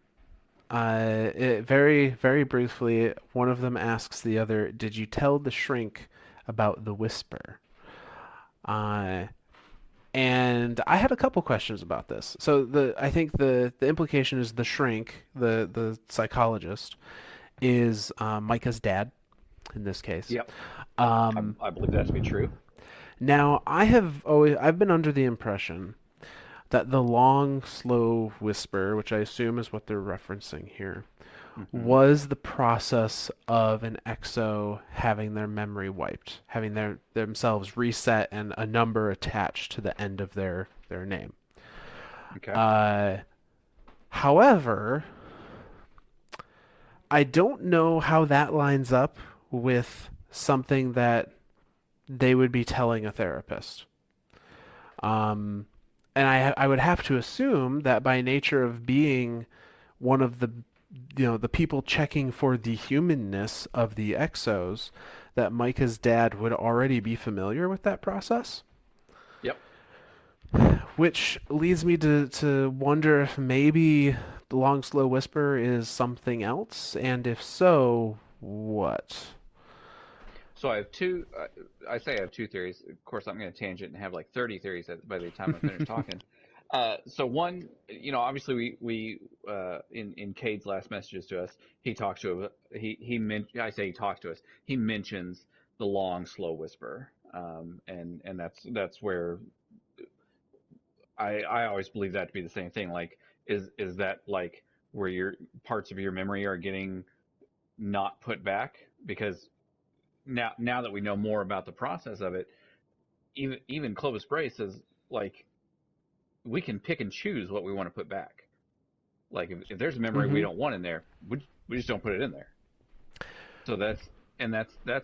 very, very briefly, one of them asks the other, "Did you tell the shrink about the whisper?" Uh, and I had a couple questions about this. So I think the implication is the shrink, the psychologist, is Micah's dad in this case. Yep. Um, I believe that to be true. Now I've been under the impression that the long, slow whisper, which I assume is what they're referencing here, Hmm. was the process of an exo having their memory wiped, having themselves reset and a number attached to the end of their name. Okay. Uh, However, I don't know how that lines up with something that they would be telling a therapist. Um, and I would have to assume that by nature of being one of the the people checking for the humanness of the exos, that Micah's dad would already be familiar with that process. Yep. Which leads me to wonder if maybe the long slow whisper is something else, and if so, what? So I have two. I say I have two theories. Of course, I'm going to tangent and have like 30 theories by the time I finish talking. So one, obviously in Cade's last messages to us, he talks to I say he talks to us. He mentions the long, slow whisper, and that's where I always believe that to be the same thing. Like, is that like where your parts of your memory are getting not put back? Because now that we know more about the process of it, even Clovis Bray says, like, we can pick and choose what we want to put back. Like, if there's a memory we Mm-hmm. don't want in there, we just don't put it in there. So that's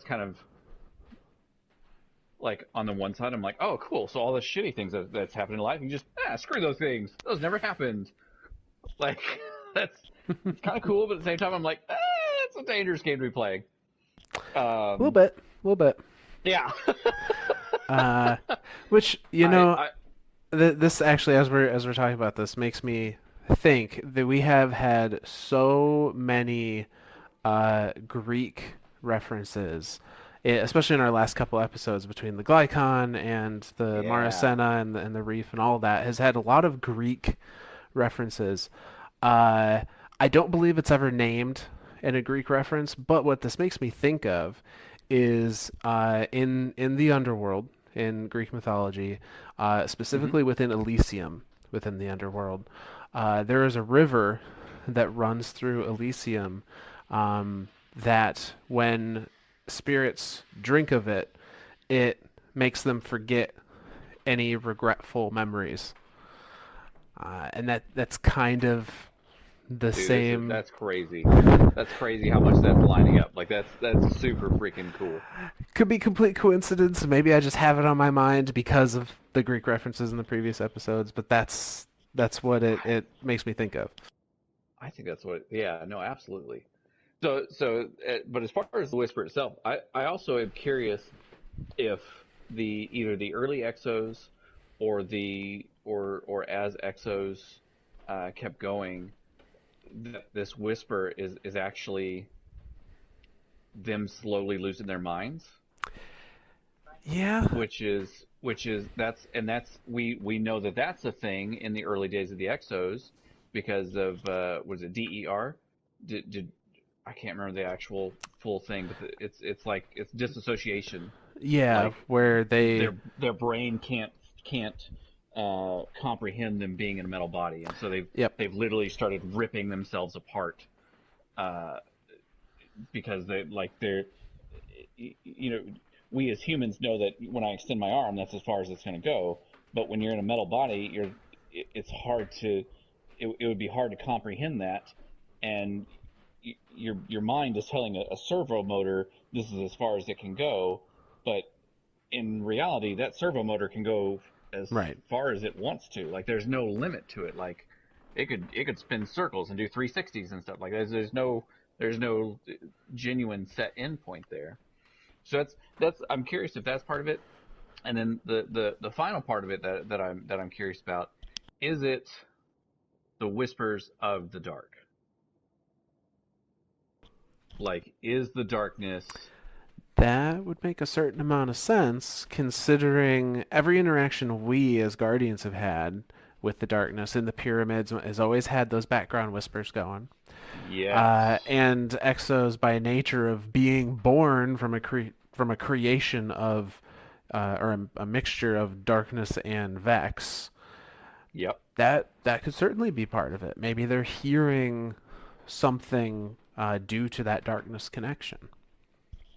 kind of like, on the one side I'm like, oh cool, so all the shitty things that's happened in life, you just screw those things, those never happened. Like, that's it's kind of cool, but at the same time I'm like, it's a dangerous game to be playing. A little um bit, a little bit. yeah. Uh, which I this actually, as we're talking about this, makes me think that we have had so many Greek references, especially in our last couple episodes between the Glycon and the Yeah. Maracena and the Reef and all of that has had a lot of Greek references. Uh, I don't believe it's ever named in a Greek reference, but what this makes me think of is in the underworld in Greek mythology, Hmm. specifically within Elysium, within the underworld, there is a river that runs through Elysium that when spirits drink of it, it makes them forget any regretful memories. And that's kind of the Dude, same. that's crazy. That's crazy how much that's lining up. Like, that's super freaking cool. Could be complete coincidence. Maybe I just have it on my mind because of the Greek references in the previous episodes, but that's what I it makes me think of. I think that's what. Yeah, no, absolutely. But as far as the whisper itself, I also am curious if either the early exos or as exos kept going, that this whisper is actually them slowly losing their minds, Yeah, which is that's we know that that's a thing in the early days of the exos because of was it DER? Did I can't remember the actual full thing, but it's like it's disassociation. yeah, Like, where they, their brain can't comprehend them being in a metal body, and so yep, they've literally started ripping themselves apart, uh, because they're we as humans know that when I extend my arm, that's as far as it's going to go. But when you're in a metal body, it's hard to it would be hard to comprehend that, and your mind is telling a servo motor this is as far as it can go, but in reality, that servo motor can go as right. far as it wants to. Like, there's no limit to it. Like, it could spin circles and do 360s and stuff like that. There's no genuine set endpoint there. So that's I'm curious if that's part of it. And then the final part of it that I'm curious about, is it the whispers of the dark? Like, is the darkness? That would make a certain amount of sense considering every interaction we as Guardians have had with the darkness in the pyramids has always had those background whispers going. Yes. And Exos, by nature of being born from from a creation of or a mixture of darkness and Vex, Yep. that could certainly be part of it. Maybe they're hearing something due to that darkness connection.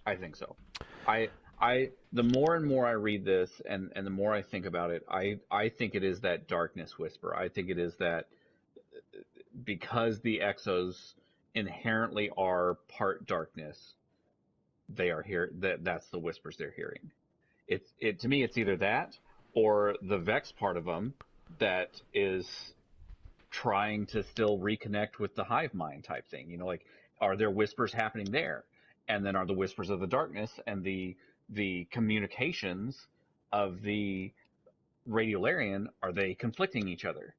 I think so. I the more and more I read this and the more I think about it, I think it is that darkness whisper. I think it is that because the Exos inherently are part darkness, they are here. That's the whispers they're hearing. It to me, it's either that or the Vex part of them that is trying to still reconnect with the hive mind type thing. Like, are there whispers happening there? And then are the whispers of the darkness and the communications of the radiolarian, are they conflicting each other?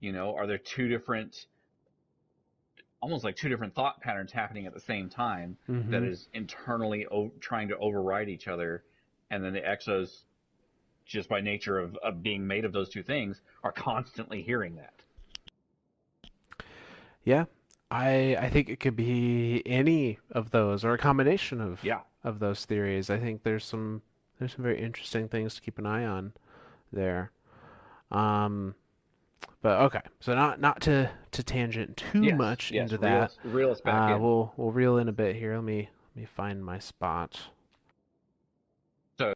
Are there two different, almost like two different thought patterns happening at the same time that Mm-hmm. is internally trying to override each other? And then the exos, just by nature of being made of those two things, are constantly hearing that. Yeah, I think it could be any of those or a combination Yeah. of those theories. I think there's some very interesting things to keep an eye on there. Um, but okay, so not to tangent too Yes. much Yes. into Reel that. us, reel us back in. We'll reel in a bit here. Let me find my spot. So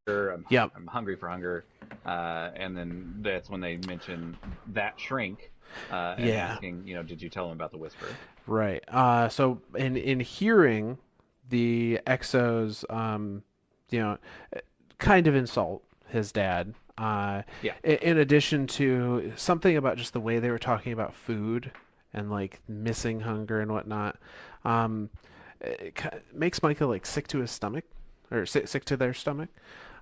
Yep. I'm hungry for hunger, and then that's when they mention that shrink, and Yeah. asking, did you tell him about the whisper? Right. So in hearing the Exos, you know, kind of insult his dad. Yeah. In addition to something about just the way they were talking about food and like missing hunger and whatnot, it makes Micah like sick to his stomach or sick to their stomach.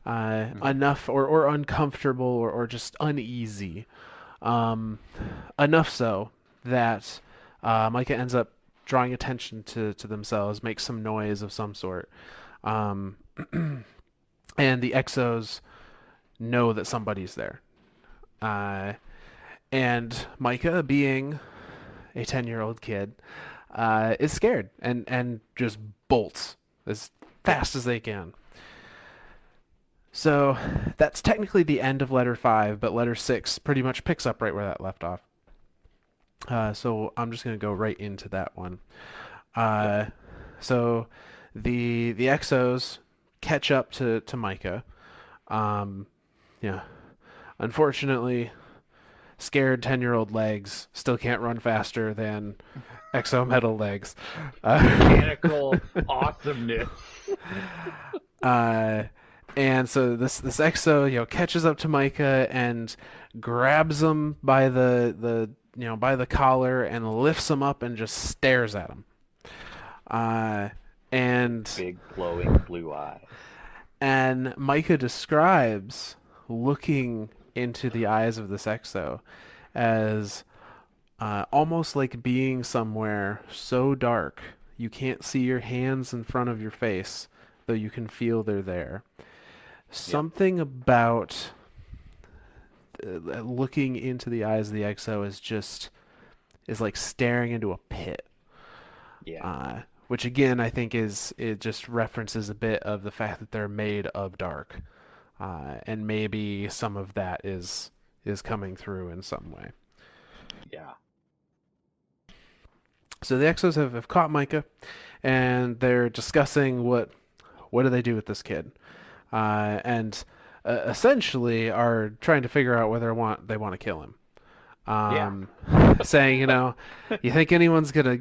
Hmm. Enough or uncomfortable or just uneasy. Enough so that Micah ends up drawing attention to themselves, makes some noise of some sort. Um, and the Exos know that somebody's there. Uh, and Micah, being a 10-year-old kid, is scared and just bolts as Yeah. fast as they can. So that's technically the end of letter 5, but letter 6 pretty much picks up right where that left off. So I'm just going to go right into that one. Yeah. Uh, so the Exos catch up to Micah. Um, yeah, unfortunately, scared 10-year-old legs still can't run faster than Exo Metal legs. Mechanical awesomeness. Uh, and so this Exo, catches up to Micah and grabs him by by the collar and lifts him up and just stares at him. Uh, and Big glowing blue eyes. and Micah describes looking into the eyes of this Exo as almost like being somewhere so dark you can't see your hands in front of your face, though you can feel they're there. Yep. Something about looking into the eyes of the Exo is like staring into a pit. Yeah. Which again I think it just references a bit of the fact that they're made of dark, and maybe some of that is coming through in some way. Yeah. So the Exos have caught Micah, and they're discussing what do they do with this kid, and essentially are trying to figure out whether they want to kill him. Yeah. Saying, you think anyone's gonna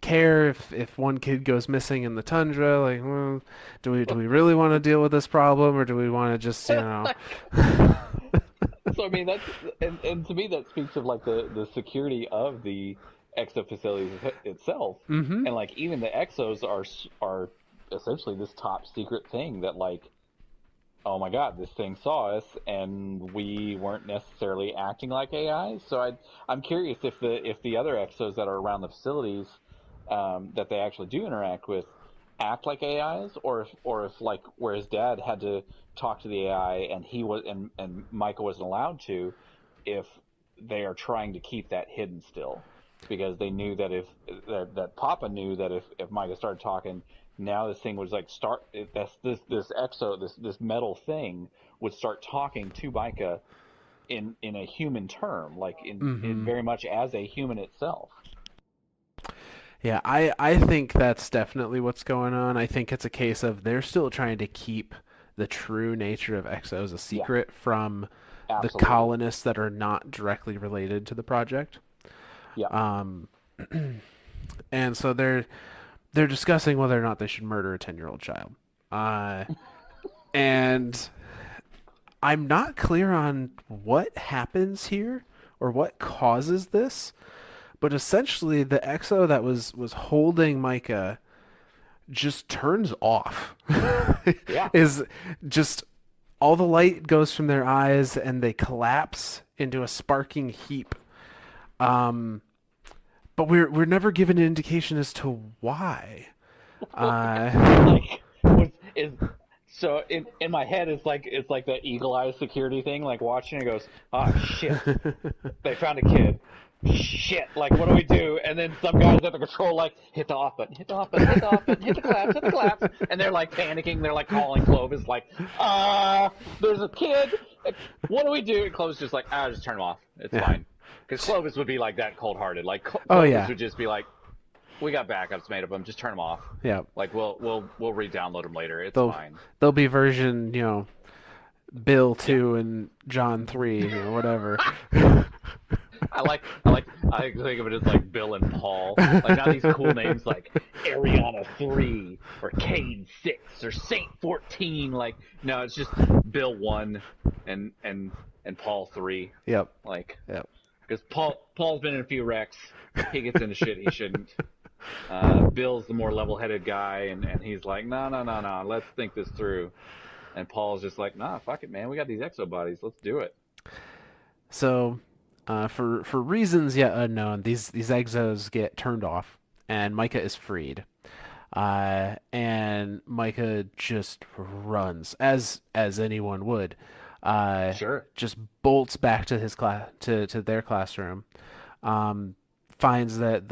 care if one kid goes missing in the tundra? Like, well, do we really want to deal with this problem, or do we want to just, So I mean that's and to me that speaks of like the security of the exo facilities itself, Mm-hmm. and like even the exos are essentially this top secret thing that, like, oh my god, this thing saw us and we weren't necessarily acting like AIs. So I'm curious if the other exos that are around the facilities, that they actually do interact with, act like AIs, or if like where his dad had to talk to the AI and he was and Michael wasn't allowed to, if they are trying to keep that hidden still, because they knew that if that Papa knew that if Micah started talking, now this thing was like this exo, this metal thing would start talking to Micah in a human term, like in Mm-hmm. very much as a human itself. Yeah, I think that's definitely what's going on. I think it's a case of they're still trying to keep the true nature of Exos a Yeah, secret from the absolutely. colonists that are not directly related to the project. Yeah. Um, and so they're discussing whether or not they should murder a 10-year-old child. And I'm not clear on what happens here or what causes this, but essentially the exo that was holding Mica just turns off. Yeah. Is just all the light goes from their eyes and they collapse into a sparking heap. Um, but we're never given an indication as to why. Like, is so in my head it's like that eagle eye security thing, like watching it goes, oh shit, they found a kid. Shit, like what do we do? And then some guys at the control like hit the off button, hit the off button, hit the off button, hit the collapse, and they're like panicking. They're like calling Clovis, like, there's a kid. What do we do? And Clovis just like, just turn him off. It's Yeah. fine. Because Clovis would be like that cold-hearted. Like Oh Clovis yeah, would just be like, we got backups made of them. Just turn them off. yeah. Like we'll re-download them later. It's They'll fine. they'll be version Bill Yeah. 2 and John 3, whatever. I think of it as like Bill and Paul. Like not these cool names like Ariana 3 or Cade 6 or Saint 14. Like no, it's just Bill 1 and Paul 3. Yep. Like Yep. because Paul's been in a few wrecks. He gets into shit he shouldn't. Bill's the more level-headed guy, and he's like, no, let's think this through. And Paul's just like, nah, fuck it, man. We got these exo bodies. Let's do it. So, for reasons yet unknown, these exos get turned off, and Mica is freed. And Mica just runs, as anyone would. Sure. Just bolts back to his class to their classroom. Finds that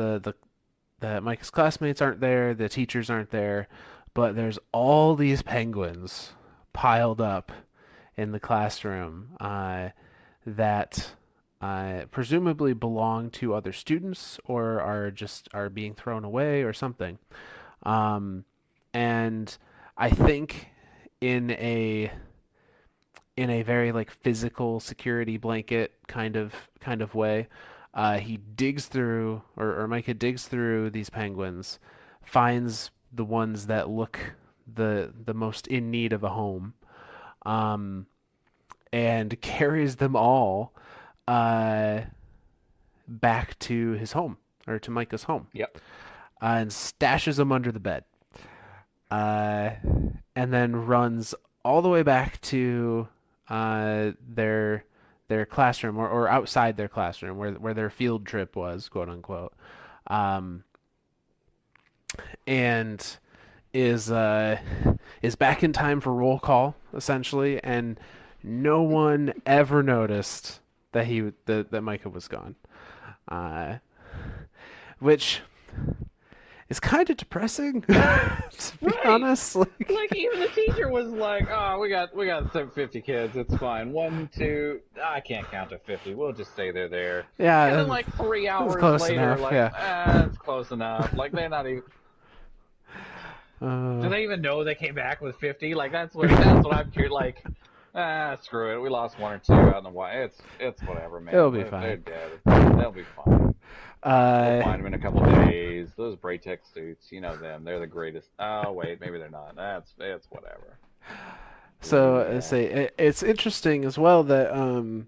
that Mica's classmates aren't there, the teachers aren't there, but there's all these penguins piled up in the classroom that presumably belong to other students or are being thrown away or something. And I think in a very like physical security blanket kind of way, he digs through or Micah digs through these penguins, finds the ones that look the most in need of a home, and carries them all back to his home or to Micah's home. Yep. And stashes them under the bed. And then runs all the way back to their classroom or outside their classroom where their field trip was, quote unquote, and is back in time for roll call essentially, and no one ever noticed that that Micah was gone, which is kind of depressing, to be honest. Like even the teacher was like, "Oh, we got 50 kids. It's fine. 1, 2. I can't count to 50. We'll just say they're there." Yeah, And then like 3 hours close later, enough, like, yeah. it's close enough. Like they're not even. Do they even know they came back with 50? Like that's what I'm curious. Like, screw it. We lost 1 or 2 out in the wild. It's whatever, man. It'll be They're fine. dead. They'll be fine. We'll find them in a couple days. Those Braytech suits, you know them. They're the greatest. Oh wait, maybe they're not. It's whatever. So Yeah. say it's interesting as well that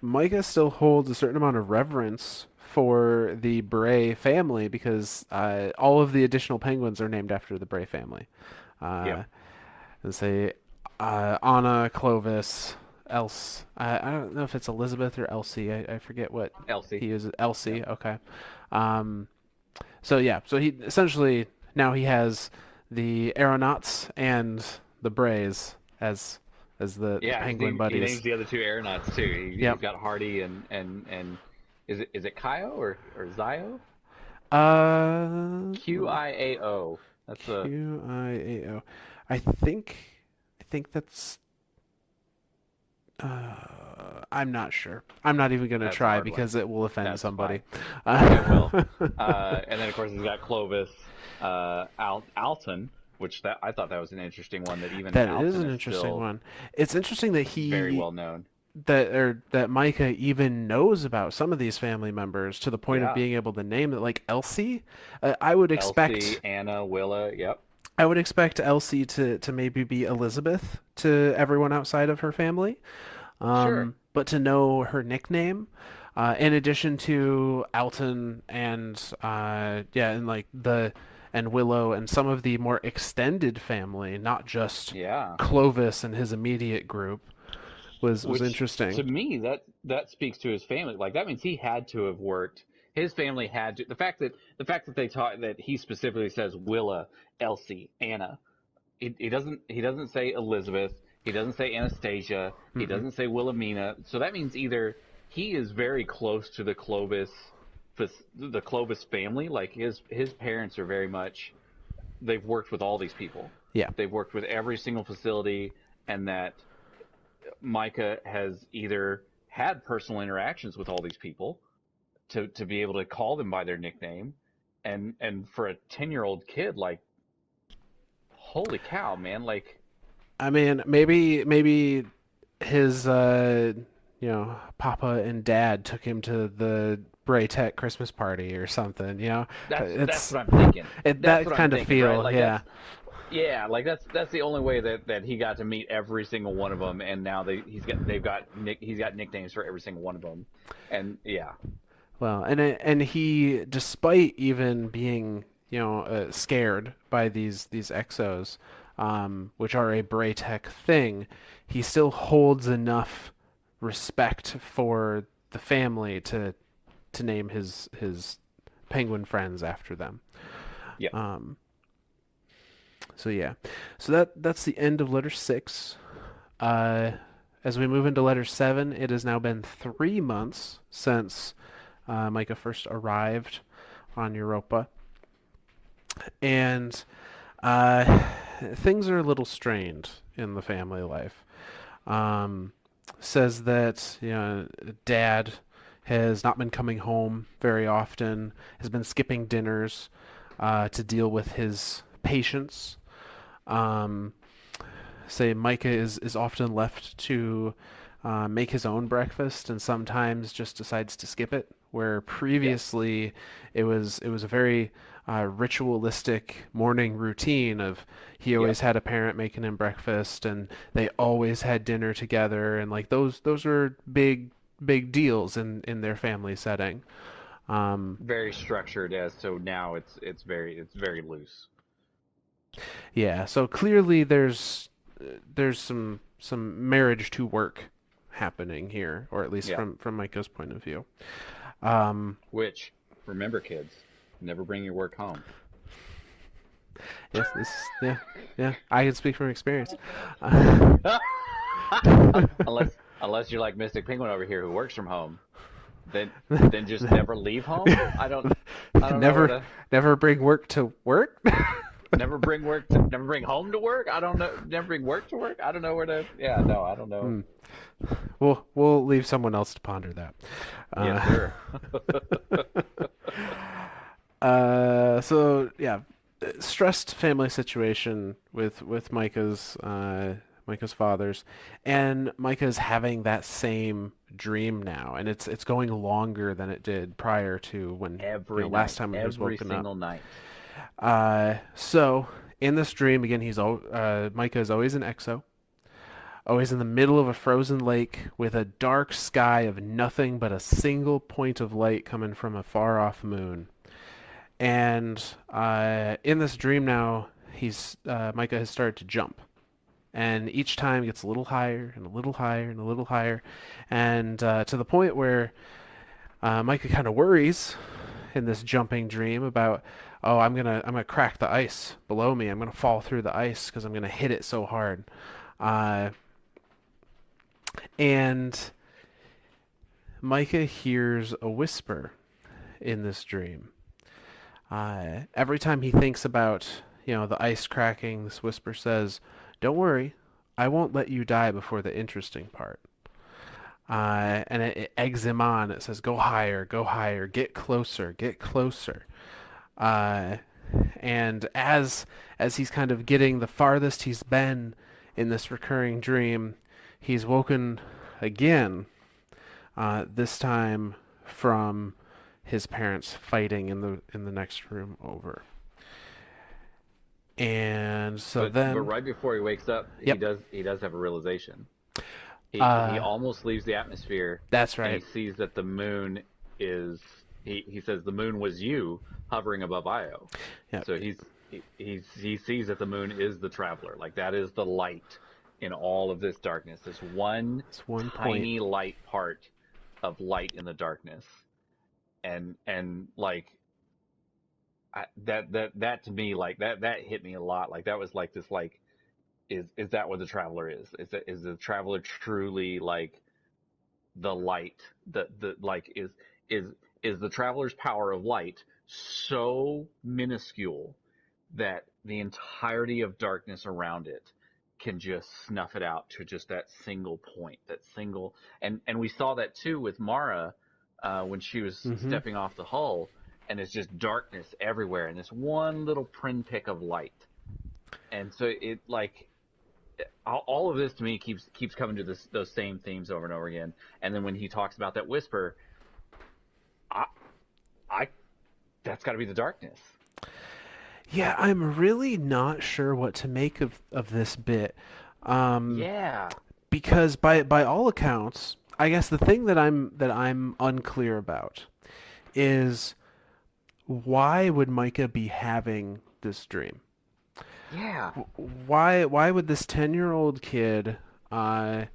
Micah still holds a certain amount of reverence for the Bray family because all of the additional penguins are named after the Bray family. Yep. And say Anna, Clovis, Else. I don't know if it's Elizabeth or Elsie. I forget what Elsie. he is. Elsie. Yep. Okay. So yeah. So he essentially now he has the aeronauts and the Brays as the penguin he buddies. names the other 2 aeronauts too. He's Yep. got Hardy and is it Kyo or Zio? QIAO. That's a QIAO. I think that's. I'm not sure. I'm not even going to That's a try hard because it will offend That's somebody. It will. And then of course he's got Clovis, Alton, which I thought that was an interesting one. That even That Alton is an interesting still one. It's interesting that very well known. that Mica even knows about some of these family members to the point of Yeah. being able to name it, like Elsie. I would Elsie, expect Anna, Willa. Yep. Elsie to maybe be Elizabeth to everyone outside of her family. Sure. But to know her nickname, in addition to Alton and yeah, and like the and Willow and some of the more extended family, not just Yeah. Clovis and his immediate group, was Which to interesting. me that speaks to his family. Like that means he had to have worked. His family had to. The fact that they taught that he specifically says Willa, Elsie, Anna. He doesn't say Elizabeth. He doesn't say Anastasia. He Mm-mm. doesn't say Wilhelmina. So that means either he is very close to the Clovis family. Like his parents are very much. They've worked with all these people. Yeah. They've worked with every single facility, and that Micah has either had personal interactions with all these people to be able to call them by their nickname, and for a 10-year-old kid, like holy cow, man, like I mean, maybe his Papa and Dad took him to the Bray Tech Christmas party or something. that's It's what I'm thinking. That's that what I'm kind of thinking, right? feel. Like Yeah. that's the only way that he got to meet every single one of them, and now he's got nicknames for every single one of them, and yeah, Well, and he, despite even being scared by these exos, which are a Braytech thing, he still holds enough respect for the family to name his penguin friends after them. yeah, Um, so yeah, so that's the end of letter 6. Uh, as we move into letter 7, it has now been 3 months since Micah first arrived on Europa, and uh, things are a little strained in the family life. Um, Says that Dad has not been coming home very often, has been skipping dinners to deal with his patients. Um, Say Micah is often left to make his own breakfast and sometimes just decides to skip it. Where yeah, previously it was a very ritualistic morning routine of he yeah, always had a parent making him breakfast and they always had dinner together and like those are big deals in their family setting. Um, very structured. As so now it's very loose. yeah, so clearly there's some marriage to work happening here, or at least Yeah. from Micah's point of view. Um, Which, remember, kids, never bring your work home. yes, yeah, I can speak from experience. unless you're like Mystic Penguin over here who works from home, then just never leave home. I don't know where never to never bring work to work. never bring home to work. I don't know. Never bring work to work. I don't know where to. Yeah, no, I don't know. Hmm. We'll leave someone else to ponder that. Yes, Uh, sir. so yeah, stressed family situation with Micah's fathers, and Micah's having that same dream now, and it's going longer than it did prior to when Every last night, time when he was every woken up. single night. So in this dream again, Micah is always an exo, always in the middle of a frozen lake with a dark sky of nothing but a single point of light coming from a far off moon. And in this dream now, he's Micah has started to jump, and each time gets a little higher and a little higher and a little higher, and to the point where Micah kind of worries in this jumping dream about, oh, I'm gonna crack the ice below me. I'm gonna fall through the ice because I'm gonna hit it so hard. Uh, and Micah hears a whisper in this dream. Every time he thinks about, the ice cracking, this whisper says, "Don't worry, I won't let you die before the interesting part." And it eggs him on. It says, go higher, get closer, get closer." Uh, and as he's kind of getting the farthest he's been in this recurring dream, he's woken again, this time from his parents fighting in the next room over. And so But then, right before he wakes up, yep, he does have a realization. He uh, almost leaves the atmosphere, that's and right. he sees that the moon is. He says the moon was you hovering above Io. Yep, So he sees that the moon is the traveler. Like that is the light in all of this darkness. This one it's one point. tiny light part of light in the darkness. And like that to me, like that hit me a lot. Like that was like this, like, is that what the traveler is? Is the traveler truly like the light? The like is is the traveler's power of light so minuscule that the entirety of darkness around it can just snuff it out to just that single point, that single. And we saw that too with Mara, when she was Mm-hmm. stepping off the hull, and it's just darkness everywhere, and this one little pinprick of light. And so it, like, all of this to me keeps coming to those same themes over and over again. And then when he talks about that whisper, I I that's got to be the darkness. Yeah, I'm really not sure what to make of this bit. Um, Yeah. because by all accounts, I guess the thing that I'm unclear about is why would Micah be having this dream? Yeah. Why would this 10-year-old kid uh,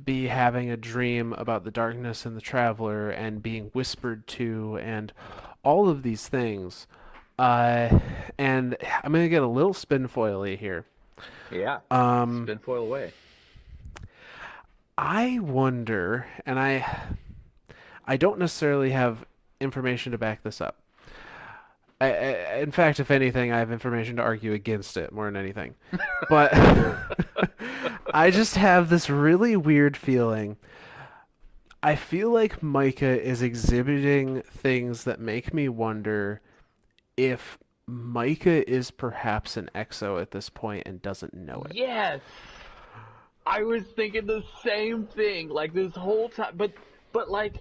be having a dream about the darkness and the traveler and being whispered to and all of these things? And I'm gonna get a little spinfoily here. Yeah. Um, Spin foil away. I wonder, and I don't necessarily have information to back this up. In fact, if anything, I have information to argue against it more than anything. But I just have this really weird feeling. I feel like Micah is exhibiting things that make me wonder if Micah is perhaps an exo at this point and doesn't know it. Yes. I was thinking the same thing, like this whole time, but like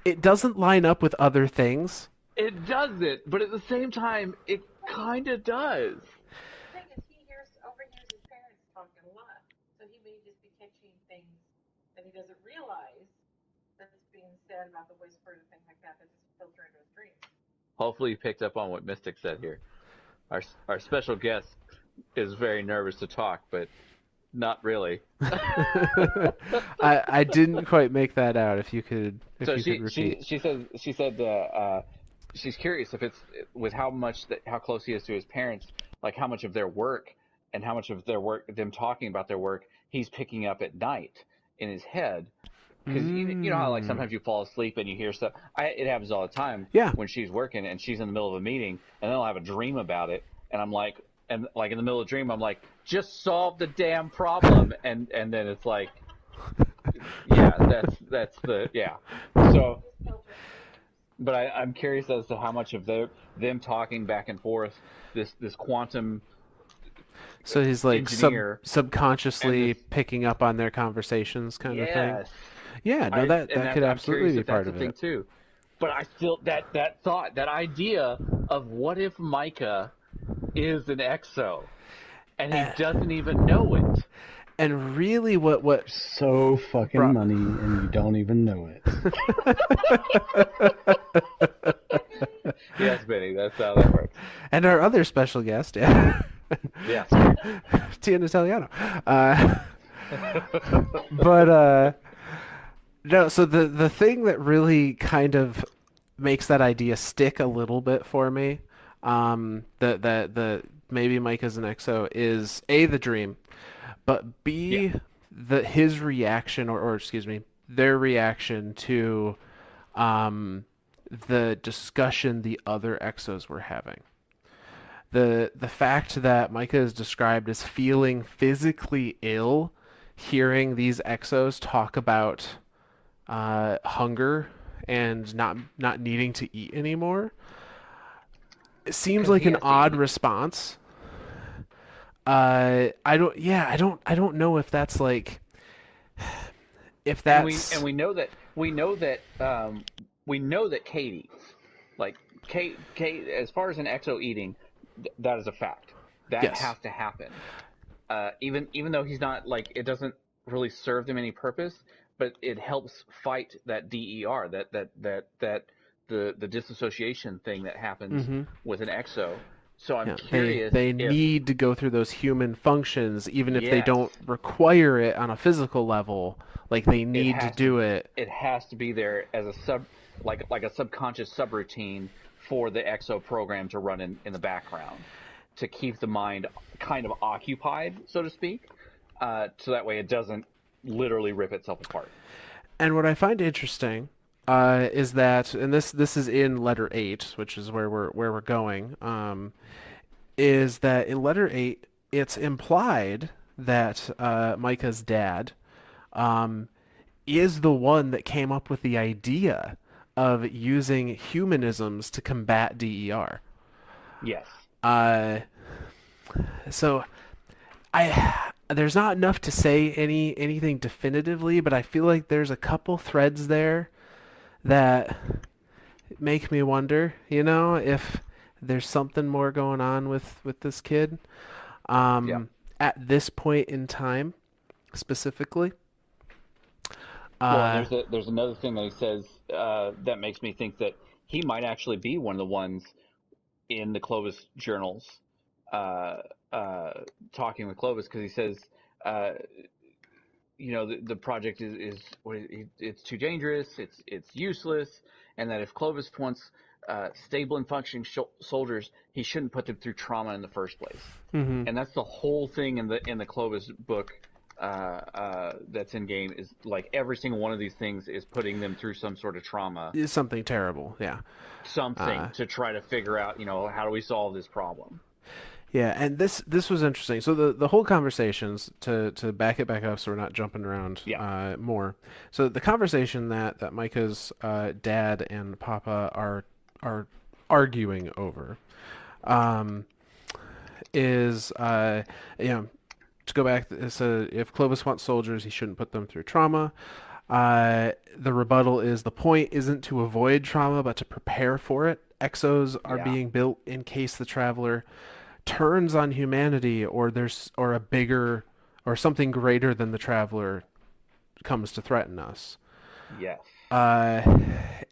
It doesn't line up with other things. it doesn't, but at the same time it kind of does. The thing is, overhears his parents talking a lot, so he may just be catching things that he doesn't realize that's being said about the whisper and things like that that just filter into his dreams. Hopefully you picked up on what Mystic said here. Our special guest is very nervous to talk, but not really. I didn't quite make that out. If So you could repeat. she said she's curious if it's with how close he is to his parents, like how much of their work and how much of their work, them talking about their work, he's picking up at night in his head. Because you know how, like, Mm. sometimes you fall asleep and you hear stuff. It happens all the time Yeah. when she's working and she's in the middle of a meeting, and then I'll have a dream about it, and I'm like, and like in the middle of the dream, I'm like, just solve the damn problem, and then it's like, yeah, that's the yeah. So, but I'm curious as to how much of them talking back and forth, this quantum So he's like engineer and subconsciously this, picking up on their conversations kind of thing. yes, Yeah, no, that could I'm absolutely curious be if that's part a of thing it. too. But I still, that thought, that idea of what if Micah is an exo and he Uh, doesn't even know it. And really what So fucking brought money, and you don't even know it. Yes, Benny, that's how that works. and our other special guest, yeah. Yeah, sorry. Tia Italiano. But no, so the thing that really kind of makes that idea stick a little bit for me, the maybe Mike is an EXO is A, the dream, but Yeah, B, his reaction or excuse me, their reaction to um the discussion the other EXOs were having. The fact that Micah is described as feeling physically ill, hearing these EXOs talk about hunger and not needing to eat anymore, it seems because like he an has to odd eat. response. I don't know if that's like if And we that's we know that Katie, like Kate, as far as an exo eating, that is a fact. That yes. has to happen. Even though he's not like it doesn't really serve them any purpose, but it helps fight that DER, that the disassociation thing that happens Mm-hmm. with an exo. So I'm Yeah, curious they if need to go through those human functions, even if they yes, don't require it on a physical level. Like they it need to has to do it. it has to be there as a like a subconscious subroutine for the exo program to run in the background to keep the mind kind of occupied, so to speak, so that way it doesn't literally rip itself apart. And what I find interesting is that, and this is in letter eight, which is where we're going. Is that in letter eight, it's implied that Micah's dad um, is the one that came up with the idea of using humanisms to combat DER. Yes. Uh, so there's not enough to say anything definitively, but I feel like there's a couple threads there that make me wonder, if there's something more going on with this kid. Yeah. At this point in time, specifically. Well, and Uh, there's another thing that he says that makes me think that he might actually be one of the ones in the Clovis journals uh, uh, talking with Clovis because he says, uh, the project it's too dangerous, it's useless, and that if Clovis wants stable and functioning soldiers, he shouldn't put them through trauma in the first place. hmm And that's the whole thing in the Clovis book that's in game is like every single one of these things is putting them through some sort of trauma, It's something terrible, yeah. something Uh, to try to figure out, how do we solve this problem? yeah, and this was interesting. So the whole conversations to back it back up, so we're not jumping around Yeah, more. So the conversation that Micah's dad and Papa are arguing over um, is to go back. So if Clovis wants soldiers, he shouldn't put them through trauma. The rebuttal is the point isn't to avoid trauma, but to prepare for it. Exos are yeah, being built in case the traveler turns on humanity, or a bigger or something greater than the traveler comes to threaten us. yes, Uh,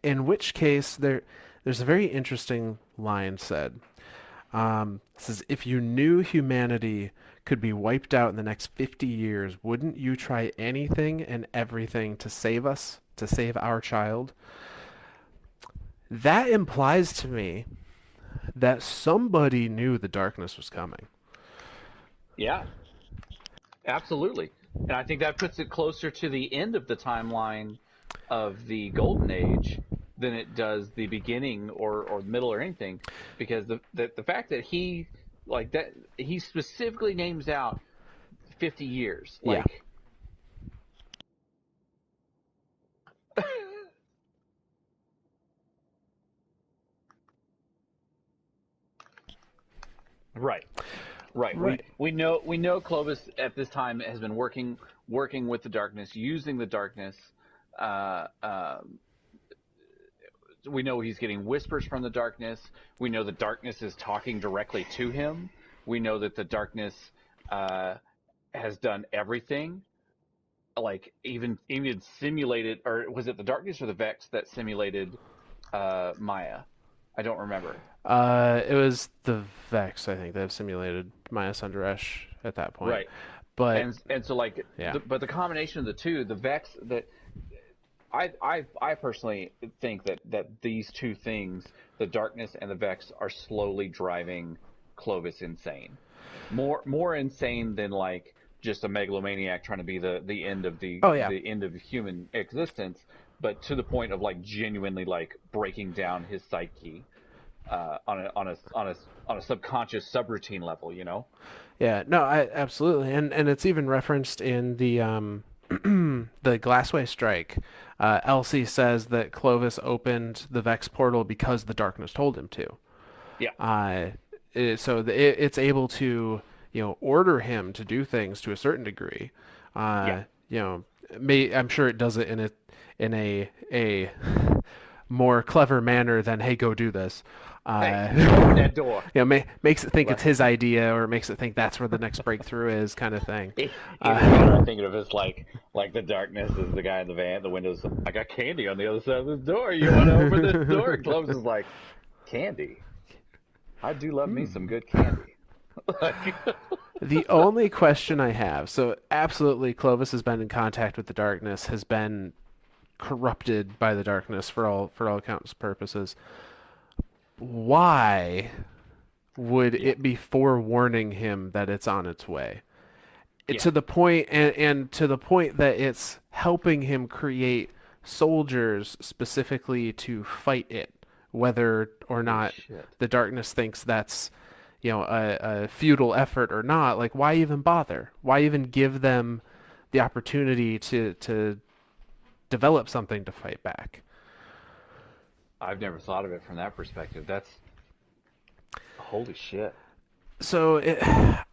in which case, there's a very interesting line said. It says, if you knew humanity could be wiped out in the next 50 years, wouldn't you try anything and everything to save us, to save our child? That implies to me that somebody knew the darkness was coming. yeah. Absolutely. And I think that puts it closer to the end of the timeline of the Golden Age than it does the beginning or the middle or anything. Because the fact that he specifically names out 50 years. Yeah, Like, right. Right. right. We know Clovis at this time has been working with the darkness, using the darkness. Uh, um, we know he's getting whispers from the darkness. We know the darkness is talking directly to him. We know that the darkness uh, has done everything, like even simulated, or was it the darkness or the Vex that simulated Maya? I don't remember. It was the Vex, I think, that have simulated Maya Sundaresh at that point. Right, But and so like, yeah, but the combination of the two, the Vex that I personally think that these two things, the darkness and the Vex, are slowly driving Clovis insane. More insane than like just a megalomaniac trying to be the end of oh yeah, the end of human existence, but to the point of like genuinely like breaking down his psyche on a subconscious subroutine level, you know? yeah. No, I absolutely, and it's even referenced in the the Glassway strike. Elsie says that Clovis opened the Vex portal because the darkness told him to. Yeah, Uh, it's able to order him to do things to a certain degree. yeah, I'm sure it does it in a more clever manner than hey, go do this. Hey, open that door. Makes it think it's Like, his idea, or makes it think that's where the next breakthrough is, kind of thing. even better, I Uh, think of it as like the darkness is the guy in the van, the windows. I got candy on the other side of this door. You want to open this door? And Clovis is like, candy. I do love me some good candy. Like, the only question I have, so absolutely, Clovis has been in contact with the darkness, has been corrupted by the darkness for all accounts and purposes. Why would yeah, it be forewarning him that it's on its way? yeah. To the point, and to the point that it's helping him create soldiers specifically to fight it, whether or Holy not shit. the darkness thinks that's a futile effort or not. Like, why even bother? Why even give them the opportunity to develop something to fight back? I've never thought of it from that perspective. That's holy shit. So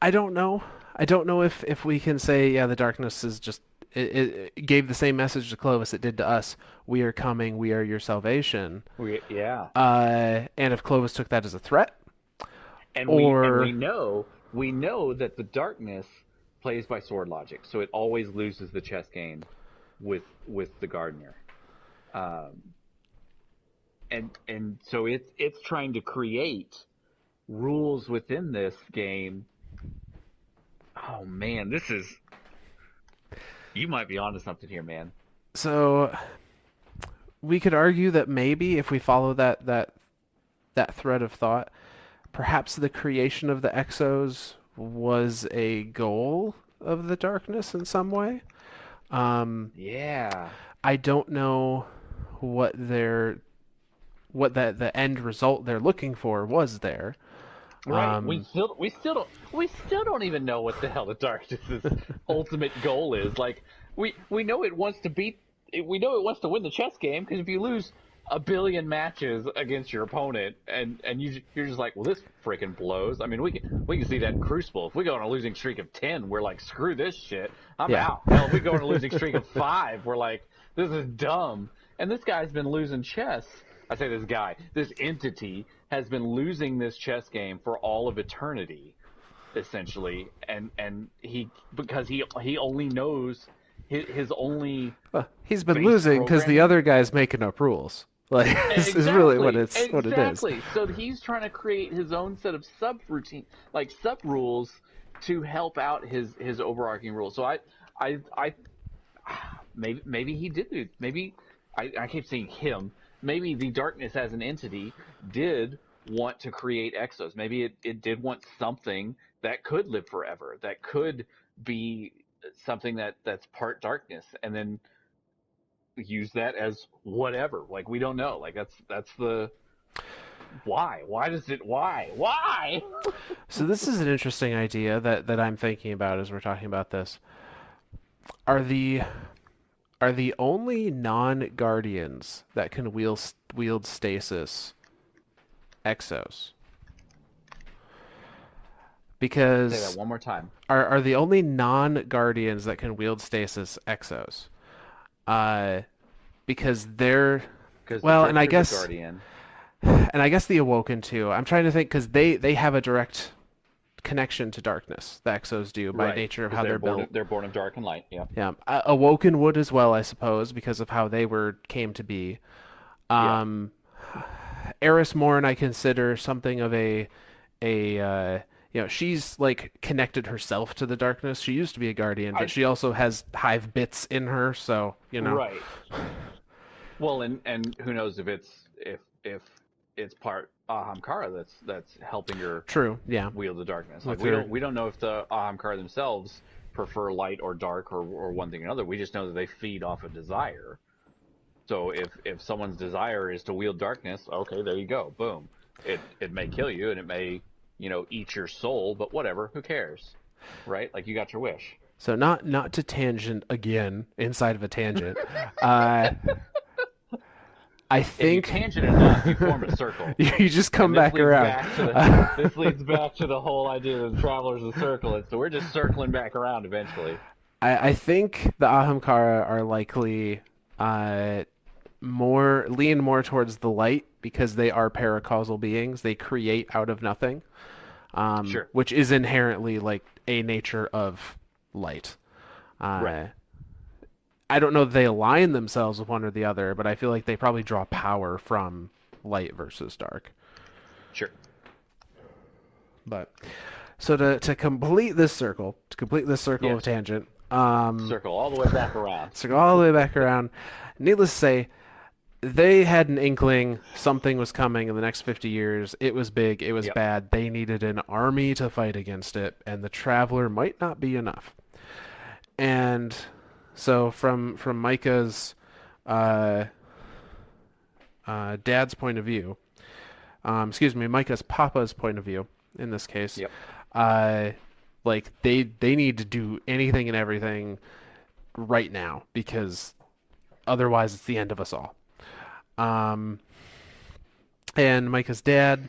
I don't know. I don't know if we can say, yeah, the darkness is just it gave the same message to Clovis it did to us. We are coming. We are your salvation. Yeah. And if Clovis took that as a threat, And we or know that the darkness plays by sword logic, so it always loses the chess game with the gardener. Um, and so it's trying to create rules within this game. Oh man, this is you might be onto something here, man. so we could argue that maybe if we follow that thread of thought, perhaps the creation of the Exos was a goal of the darkness in some way. Um, Yeah. I don't know what their what the end result they're looking for was there. Right. Um, We still don't even know what the hell the darkness's ultimate goal is. Like we know it wants to beat we know it wants to win the chess game because if you lose a billion matches against your opponent and you're just like, well, this freaking blows. I mean, we can see that in Crucible. If we go on a losing streak of 10, we're like, screw this shit. I'm yeah. out. Hell, if we go on a losing streak of 5, we're like, this is dumb. And this guy's been losing chess. I say this guy, this entity has been losing this chess game for all of eternity, essentially, and he because he only knows his only Well, he's been base losing because the programming. other guy's making up rules. Like, is really what Exactly, it is. exactly. So he's trying to create his own set of sub routine, like sub rules, to help out his overarching rules. So I maybe he did it. Maybe I keep saying him. Maybe the darkness as an entity did want to create exos. Maybe it did want something that could live forever, that could be something that's part darkness, and then use that as whatever. Like we don't know. Like that's the why. Why does it? Why? So this is an interesting idea that I'm thinking about as we're talking about this. Are the are the only non-guardians that can wield stasis Exos? Say that Because one more time. are the only non-guardians that can wield stasis Exos? Uh, because they're Because the well, and I Drifter's a guess guardian. the Awoken too. I'm trying to think because they have a direct connection to darkness. The Exos do by Right. nature of Because how they're built. they're born of dark and light. Yeah. Yeah, Awoken would as well, I suppose, because of how they were came to be. Yeah. Um, Eris Morn, I consider something of a she's like connected herself to the darkness. She used to be a guardian, but I she also has hive bits in her, so right. Well, and who knows if it's part Ahamkara that's helping her True, yeah, wield the darkness. Like with her. we don't know if the Ahamkara themselves prefer light or dark or one thing or another. We just know that they feed off of desire. So if someone's desire is to wield darkness, okay, there you go. Boom. It may kill you and it may, eat your soul, but whatever, who cares? Right? Like you got your wish. So not to tangent again inside of a tangent. Uh, I If you think tangent enough, you form a circle. you just come And this back leads around. back to this leads back to the whole idea of the traveler's a circle. And so we're just circling back around eventually. I think the Ahamkara are likely uh, lean more towards the light because they are paracausal beings. They create out of nothing, Sure. which is inherently like a nature of light. Right. Uh, I don't know that they align themselves with one or the other, but I feel like they probably draw power from light versus dark. Sure. But so to complete this circle, of Yes. tangent, Circle all the way back around. circle all the way back around. Needless to say, they had an inkling something was coming in the next 50 years. It was big, it was Yep. bad. They needed an army to fight against it, and the Traveler might not be enough. And so from Micah's uh, dad's point of view, excuse me, Micah's papa's point of view in this case, Yep. uh, like they need to do anything and everything right now because otherwise it's the end of us all. Um, and Micah's dad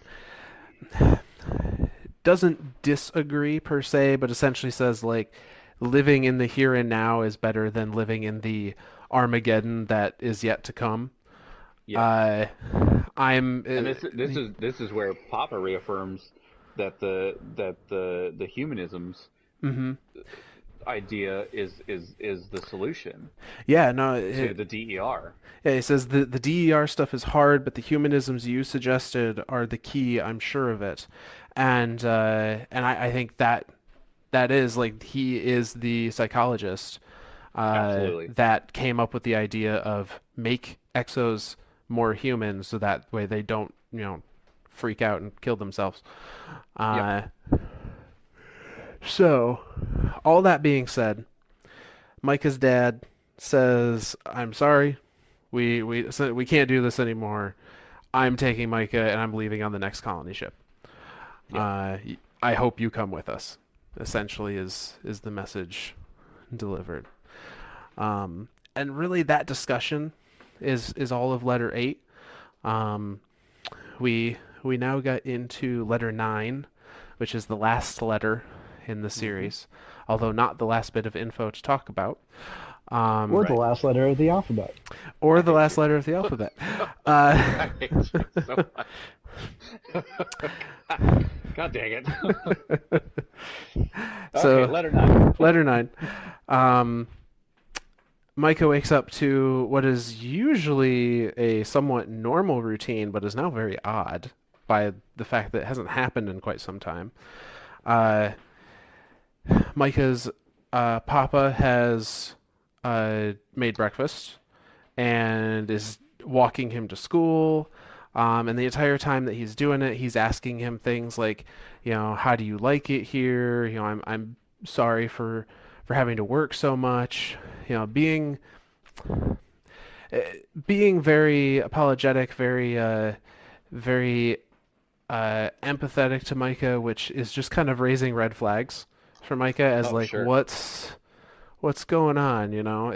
doesn't disagree per se, but essentially says like living in the here and now is better than living in the Armageddon that is yet to come. Yep. Uh, I'm And this is where Papa reaffirms that the humanisms mhm. idea is the solution Yeah, no, to the DER. yeah, he says the DER stuff is hard, but the humanisms you suggested are the key. I'm sure of it, and I think that is like he is the psychologist Absolutely. that came up with the idea of make exos more human, so that way they don't freak out and kill themselves. Yep. Uh, so all that being said, Micah's dad says, "I'm sorry, we can't do this anymore. I'm taking Mica and I'm leaving on the next colony ship. Yep. Uh, I hope you come with us." Essentially, is the message delivered. And really, that discussion is all of letter 8. Um, we now got into letter 9, which is the last letter in the Hmm. series, although not the last bit of info to talk about. Or the Right. last letter of the alphabet. Or I the hate last you. letter of the alphabet. Uh, I hate you so much. God dang it. Okay, so, letter 9. letter 9. Um, Micah wakes up to what is usually a somewhat normal routine, but is now very odd by the fact that it hasn't happened in quite some time. Uh, Micah's papa has made breakfast and is walking him to school. And the entire time that he's doing it, he's asking him things like, how do you like it here? I'm sorry for having to work so much. Being being very apologetic, very empathetic to Micah, which is just kind of raising red flags for Micah as Oh, like sure. what's going on, Yeah.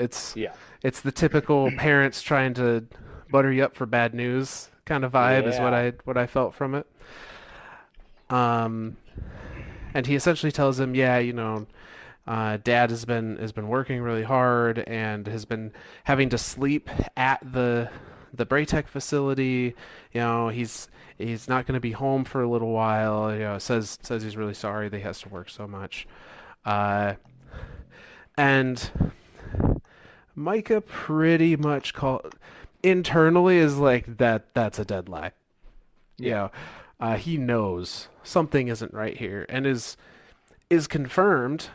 it's the typical parents trying to butter you up for bad news kind of vibe is Yeah. what I felt from it. Um, and he essentially tells him, yeah, Dad has been working really hard and has been having to sleep at the Braytech facility. He's not going to be home for a little while. Says he's really sorry that he has to work so much. And Micah pretty much internally is like that's a dead lie. You Yeah. know, he knows something isn't right here, and is confirmed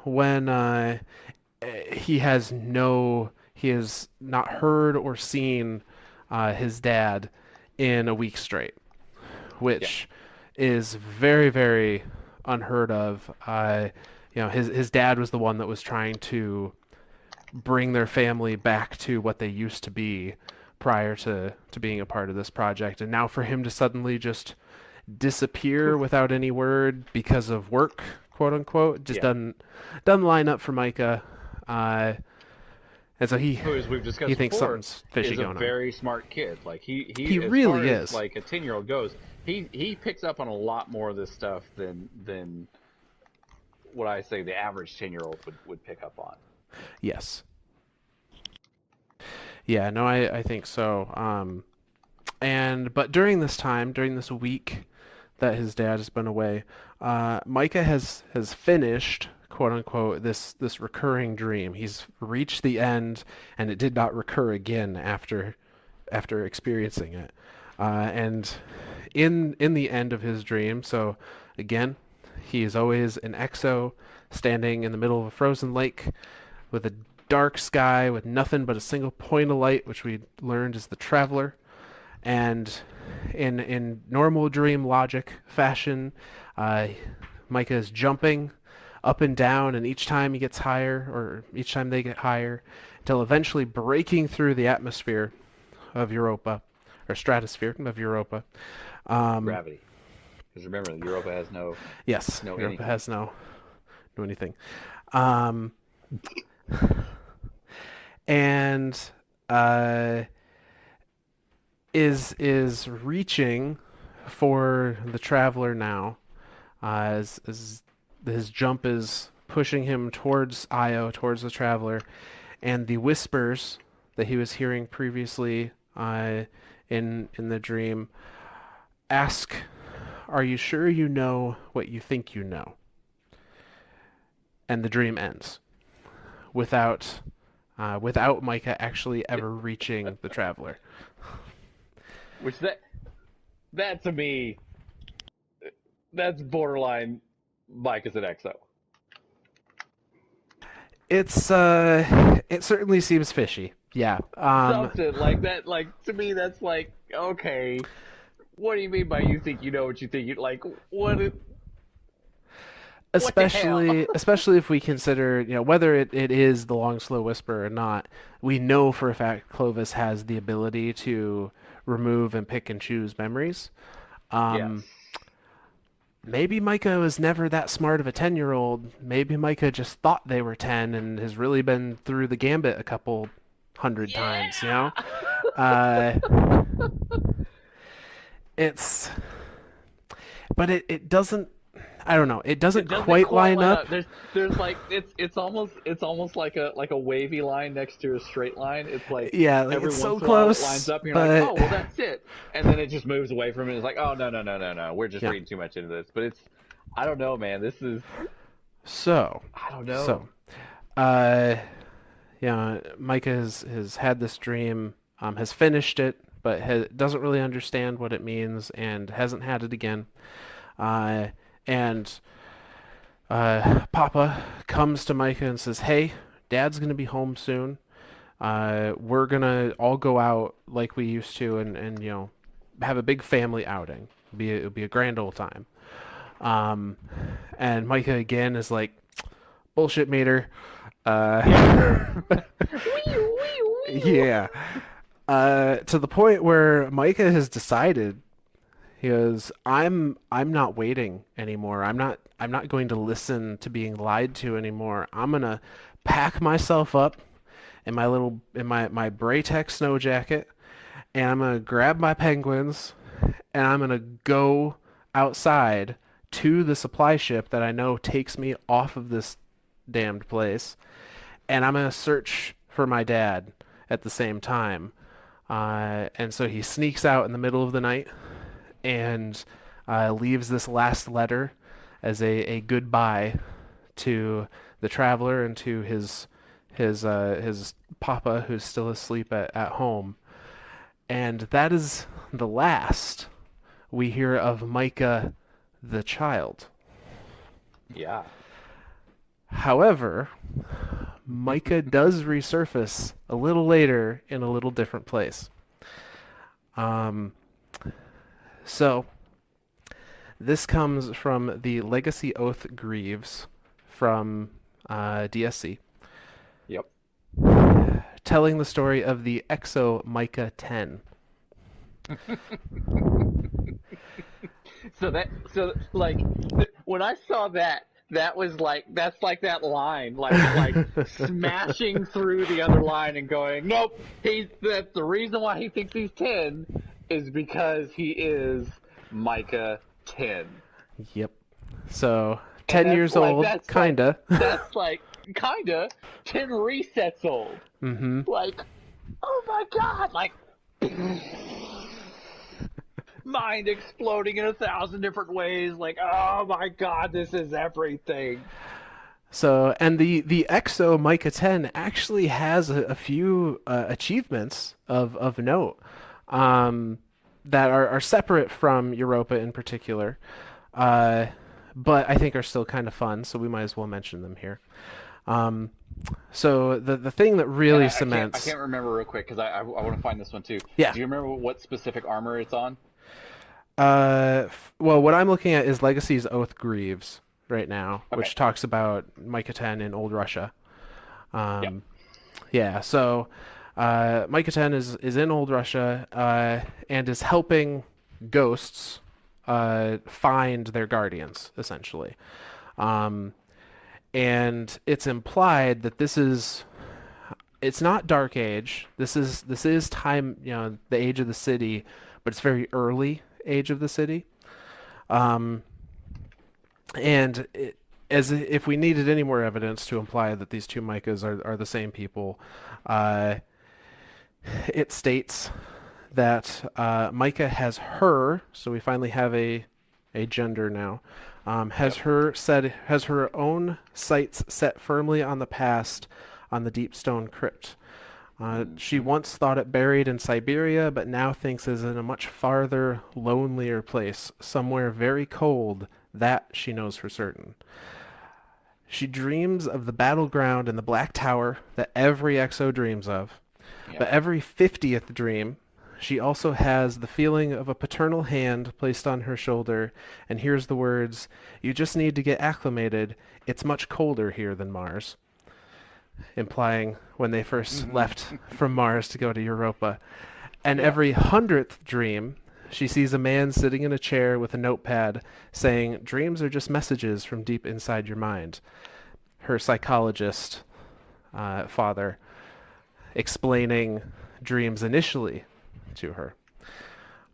when he has not heard or seen his dad in a week straight, Yeah. which is very, very unheard of. His dad was the one that was trying to bring their family back to what they used to be prior to being a part of this project, and now for him to suddenly just disappear Poof. without any word because of work, quote unquote, just Yeah. doesn't line up for Micah. Uh, and so Who, as we've he discussed thinks before, something's fishy is a going on. very smart kid. Like he He as far really as is. like a 10-year-old goes, he picks up on a lot more of this stuff than what I say the average 10-year-old would pick up on. Yes. Yeah, no, I think so. But during this time, during this week that his dad has been away, Mica has finished, quote unquote, this recurring dream. He's reached the end, and it did not recur again after experiencing it. And in the end of his dream, so again, he is always an exo standing in the middle of a frozen lake with a dark sky with nothing but a single point of light, which we learned is the traveler. And in normal dream logic fashion, Mica is jumping up and down, and each time he gets higher, or each time they get higher, until eventually breaking through the atmosphere of Europa, or stratosphere of Europa. Gravity. Because remember, Europa has no Europa anything. has no anything. Um, and is reaching for the traveler now, as his jump is pushing him towards Io, towards the traveler, and the whispers that he was hearing previously in the dream ask, "Are you sure you know what you think you know?" And the dream ends without Mica actually ever reaching the traveler. Which that to me, that's borderline Mike as an EXO. It certainly seems fishy. Yeah. Something like that. Like to me, that's like okay. What do you mean by you think you know what you think you like? What the hell? Especially if we consider, whether it is the long slow whisper or not, we know for a fact Clovis has the ability to remove and pick and choose memories. Yes. Maybe Mica was never that smart of a 10-year-old. Maybe Mica just thought they were 10 and has really been through the gambit a couple hundred times, It's but it doesn't, I don't know. It doesn't quite line up. There's like it's almost like a wavy line next to a straight line. It's like Yeah, like every it's once so in a while it close, lines up and you're but like, oh well that's it. And then it just moves away from it. It's like, oh no. We're just yeah. reading too much into this. But I don't know, man. This is I don't know. So, Micah has had this dream, has finished it, but doesn't really understand what it means and hasn't had it again. And Papa comes to Micah and says, "Hey, Dad's gonna be home soon. We're gonna all go out like we used to, and have a big family outing. It'll be a grand old time." And Micah again is like, "Bullshit meter." Yeah. To the point where Micah has decided, he goes, I'm not waiting anymore. I'm not going to listen to being lied to anymore. I'm gonna pack myself up in my Braytex snow jacket, and I'm gonna grab my penguins, and I'm gonna go outside to the supply ship that I know takes me off of this damned place, and I'm gonna search for my dad at the same time. And so he sneaks out in the middle of the night and leaves this last letter as a goodbye to the traveler and to his papa, who's still asleep at home. And that is the last we hear of Micah the child. Yeah. However, Micah does resurface a little later in a little different place. So, this comes from the Legacy Oath Greaves from DSC, Yep. telling the story of the Exo Mica 10. So like when I saw that was like that's like that line like smashing through the other line and going, nope, that's the reason why he thinks he's 10 is because he is Micah 10. Yep. So And 10 that's years like old, that's like kinda. that's like kinda 10 resets old. Mm-hmm. Like, oh my god, like mind exploding in 1,000 different ways. Like, oh my god, this is everything. So, and the EXO Mica 10 actually has a few achievements of note, um, that are separate from Europa in particular, uh, but I think are still kind of fun, so we might as well mention them here. Um, so the thing that And really I cements, can't remember real quick because I want to find this one too. yeah. Do you remember what specific armor it's on? Well, what I'm looking at is Legacy's Oath Greaves right now, Okay. which talks about Mica 10 in Old Russia. Yep. Um, yeah, so Mica 10 is in Old Russia, and is helping ghosts find their guardians, essentially. Um, and it's implied that it's not Dark Age. This is time, the age of the city, but it's very early age of the city. Um, and as if we needed any more evidence to imply that these two Micas are the same people, uh, it states that Mica has her, so we finally have a gender now. Yep. Has her own sights set firmly on the past, on the deep stone crypt. She Hmm. once thought it buried in Siberia, but now thinks is in a much farther, lonelier place, somewhere very cold. That she knows for certain. She dreams of the battleground and the Black Tower that every EXO dreams of. But Yep. every 50th dream, she also has the feeling of a paternal hand placed on her shoulder and hears the words, "You just need to get acclimated. It's much colder here than Mars," implying when they first Hmm. left from Mars to go to Europa. And Yeah. every 100th dream, she sees a man sitting in a chair with a notepad saying, "Dreams are just messages from deep inside your mind." Her psychologist father explaining dreams initially to her.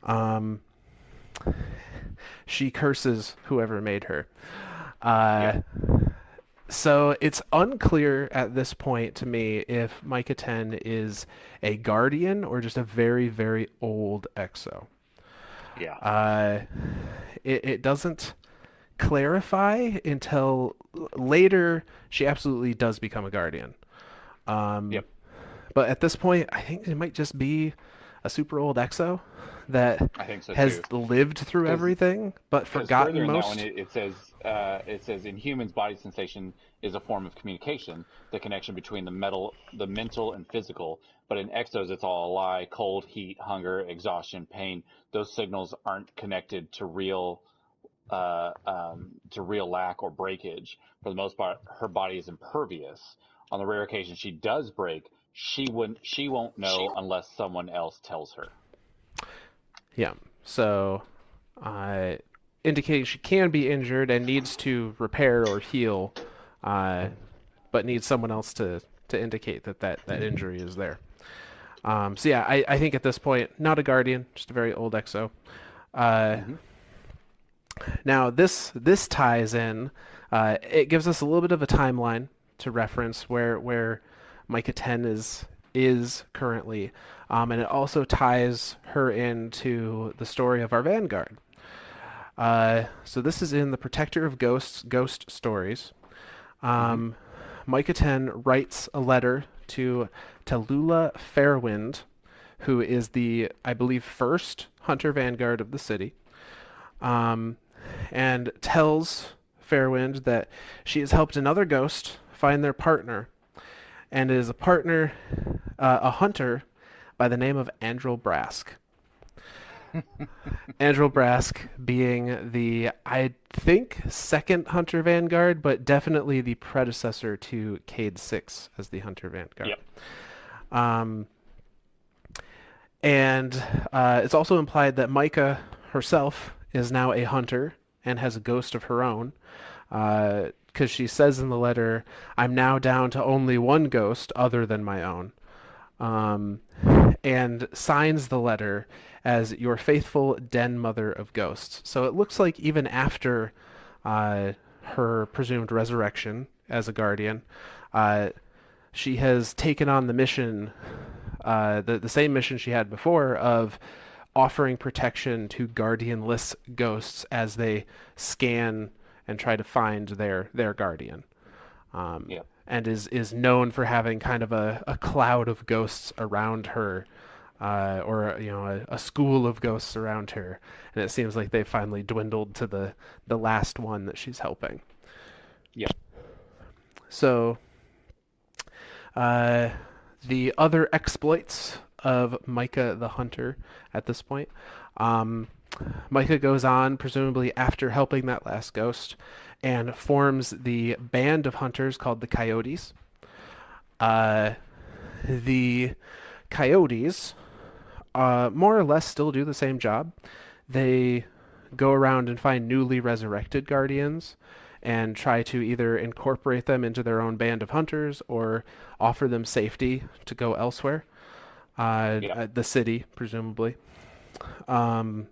Um, she curses whoever made her. Yep. Uh, so it's unclear at this point to me if Mica 10 is a guardian or just a very, very old EXO. Yeah. Uh, it doesn't clarify until later she absolutely does become a guardian. Um, Yep. but at this point, I think it might just be a super old EXO that I think so has too. lived through Because everything but further forgotten in that one, most. it says in humans, body sensation is a form of communication, the connection between the mental and physical. But in exos, it's all a lie. Cold, heat, hunger, exhaustion, pain. Those signals aren't connected to real lack or breakage. For the most part, her body is impervious. On the rare occasion she does break, she won't know unless someone else tells her. Yeah. So, uh, indicating she can be injured and needs to repair or heal, uh, but needs someone else to indicate that injury is there. So yeah, I think at this point, not a guardian, just a very old EXO. Uh, Hmm. Now this ties in. It gives us a little bit of a timeline to reference where Mica 10 is currently, and it also ties her into the story of our Vanguard. So this is in the Protector of Ghosts Ghost Stories. Hmm. Um, Mica 10 writes a letter to Tallulah Fairwind, who is the, I believe, first Hunter Vanguard of the city, um, and tells Fairwind that she has helped another ghost find their partner, and is a partner, a hunter by the name of Andrel Brask. Andrel Brask being the, I think, second Hunter Vanguard, but definitely the predecessor to Cade 6 as the Hunter Vanguard. Yep. Um, and it's also implied that Mica herself is now a hunter and has a ghost of her own. Because she says in the letter, "I'm now down to only one ghost other than my own," um, and signs the letter as "your faithful den mother of ghosts." So it looks like even after uh, her presumed resurrection as a guardian, she has taken on the mission, the same mission she had before of offering protection to guardianless ghosts as they scan and try to find their guardian. Yep. And is known for having kind of a cloud of ghosts around her, or a school of ghosts around her, and it seems like they finally dwindled to the last one that she's helping. Yep. So uh, the other exploits of Mica the Hunter at this point. Um, Mica goes on, presumably after helping that last ghost, and forms the band of hunters called the Coyotes. Uh, the Coyotes more or less still do the same job. They go around and find newly resurrected guardians and try to either incorporate them into their own band of hunters or offer them safety to go elsewhere, Yep. the city, presumably. Um,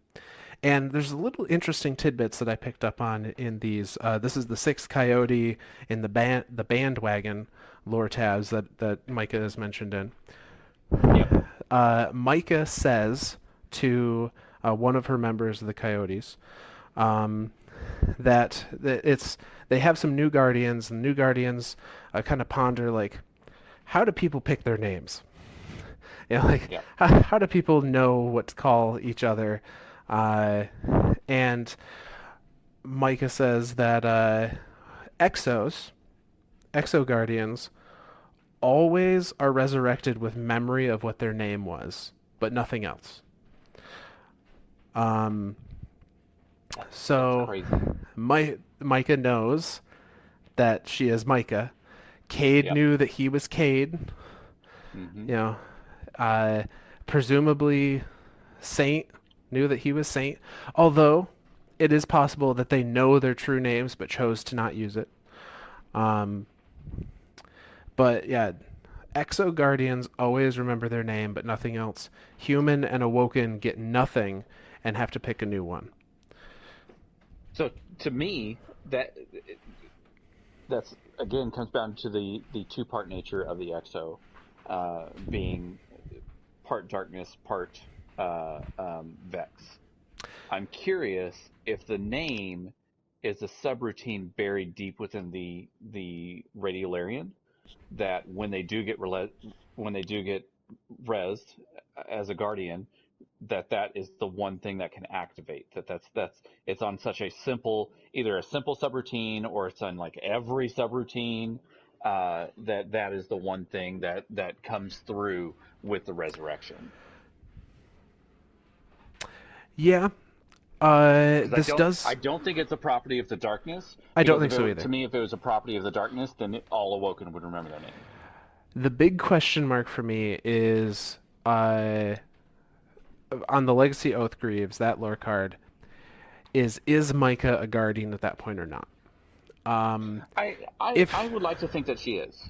and there's a little interesting tidbits that I picked up on in these. This is the sixth coyote in the bandwagon lore tabs that Micah is mentioned in. Yep. Micah says to one of her members of the Coyotes um, that they have some new guardians, and new guardians kind of ponder like, how do people pick their names? Like Yep. how do people know what to call each other? And Micah says that exo guardians always are resurrected with memory of what their name was, but nothing else. Um, That's so crazy. Micah knows that she is Micah. Cade Yep. knew that he was Cade. Mm-hmm. You know, uh, presumably Saint knew that he was Saint. Although it is possible that they know their true names but chose to not use it. Um, but yeah, Exo Guardians always remember their name but nothing else. Human and Awoken get nothing and have to pick a new one. So to me, that's again comes down to the two-part nature of the EXO, being part darkness, part Vex. I'm curious if the name is a subroutine buried deep within the Radiolarian, that when they do get rezzed as a guardian, that is the one thing that can activate that's it's on such a simple, either a simple subroutine or it's on like every subroutine, that is the one thing that comes through with the resurrection. Yeah, Because this I does. don't think it's a property of the darkness. I don't Because think if so to either. me, if it was a property of the darkness, then all Awoken would remember their name. The big question mark for me is on the Legacy Oathgreaves, that lore card, is Micah a guardian at that point or not? Um, I if would like to think that she is.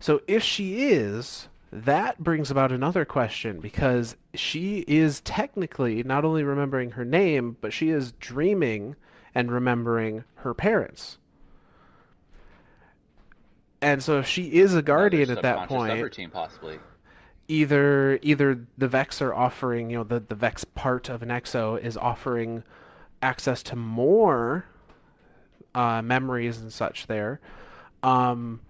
so, if she is, that brings about another question because she is technically not only remembering her name, but she is dreaming and remembering her parents. And so, if she is a Another guardian at that subconscious point, subroutine, possibly. either the Vex are offering, the Vex part of an Exo is offering access to more memories and such there, um,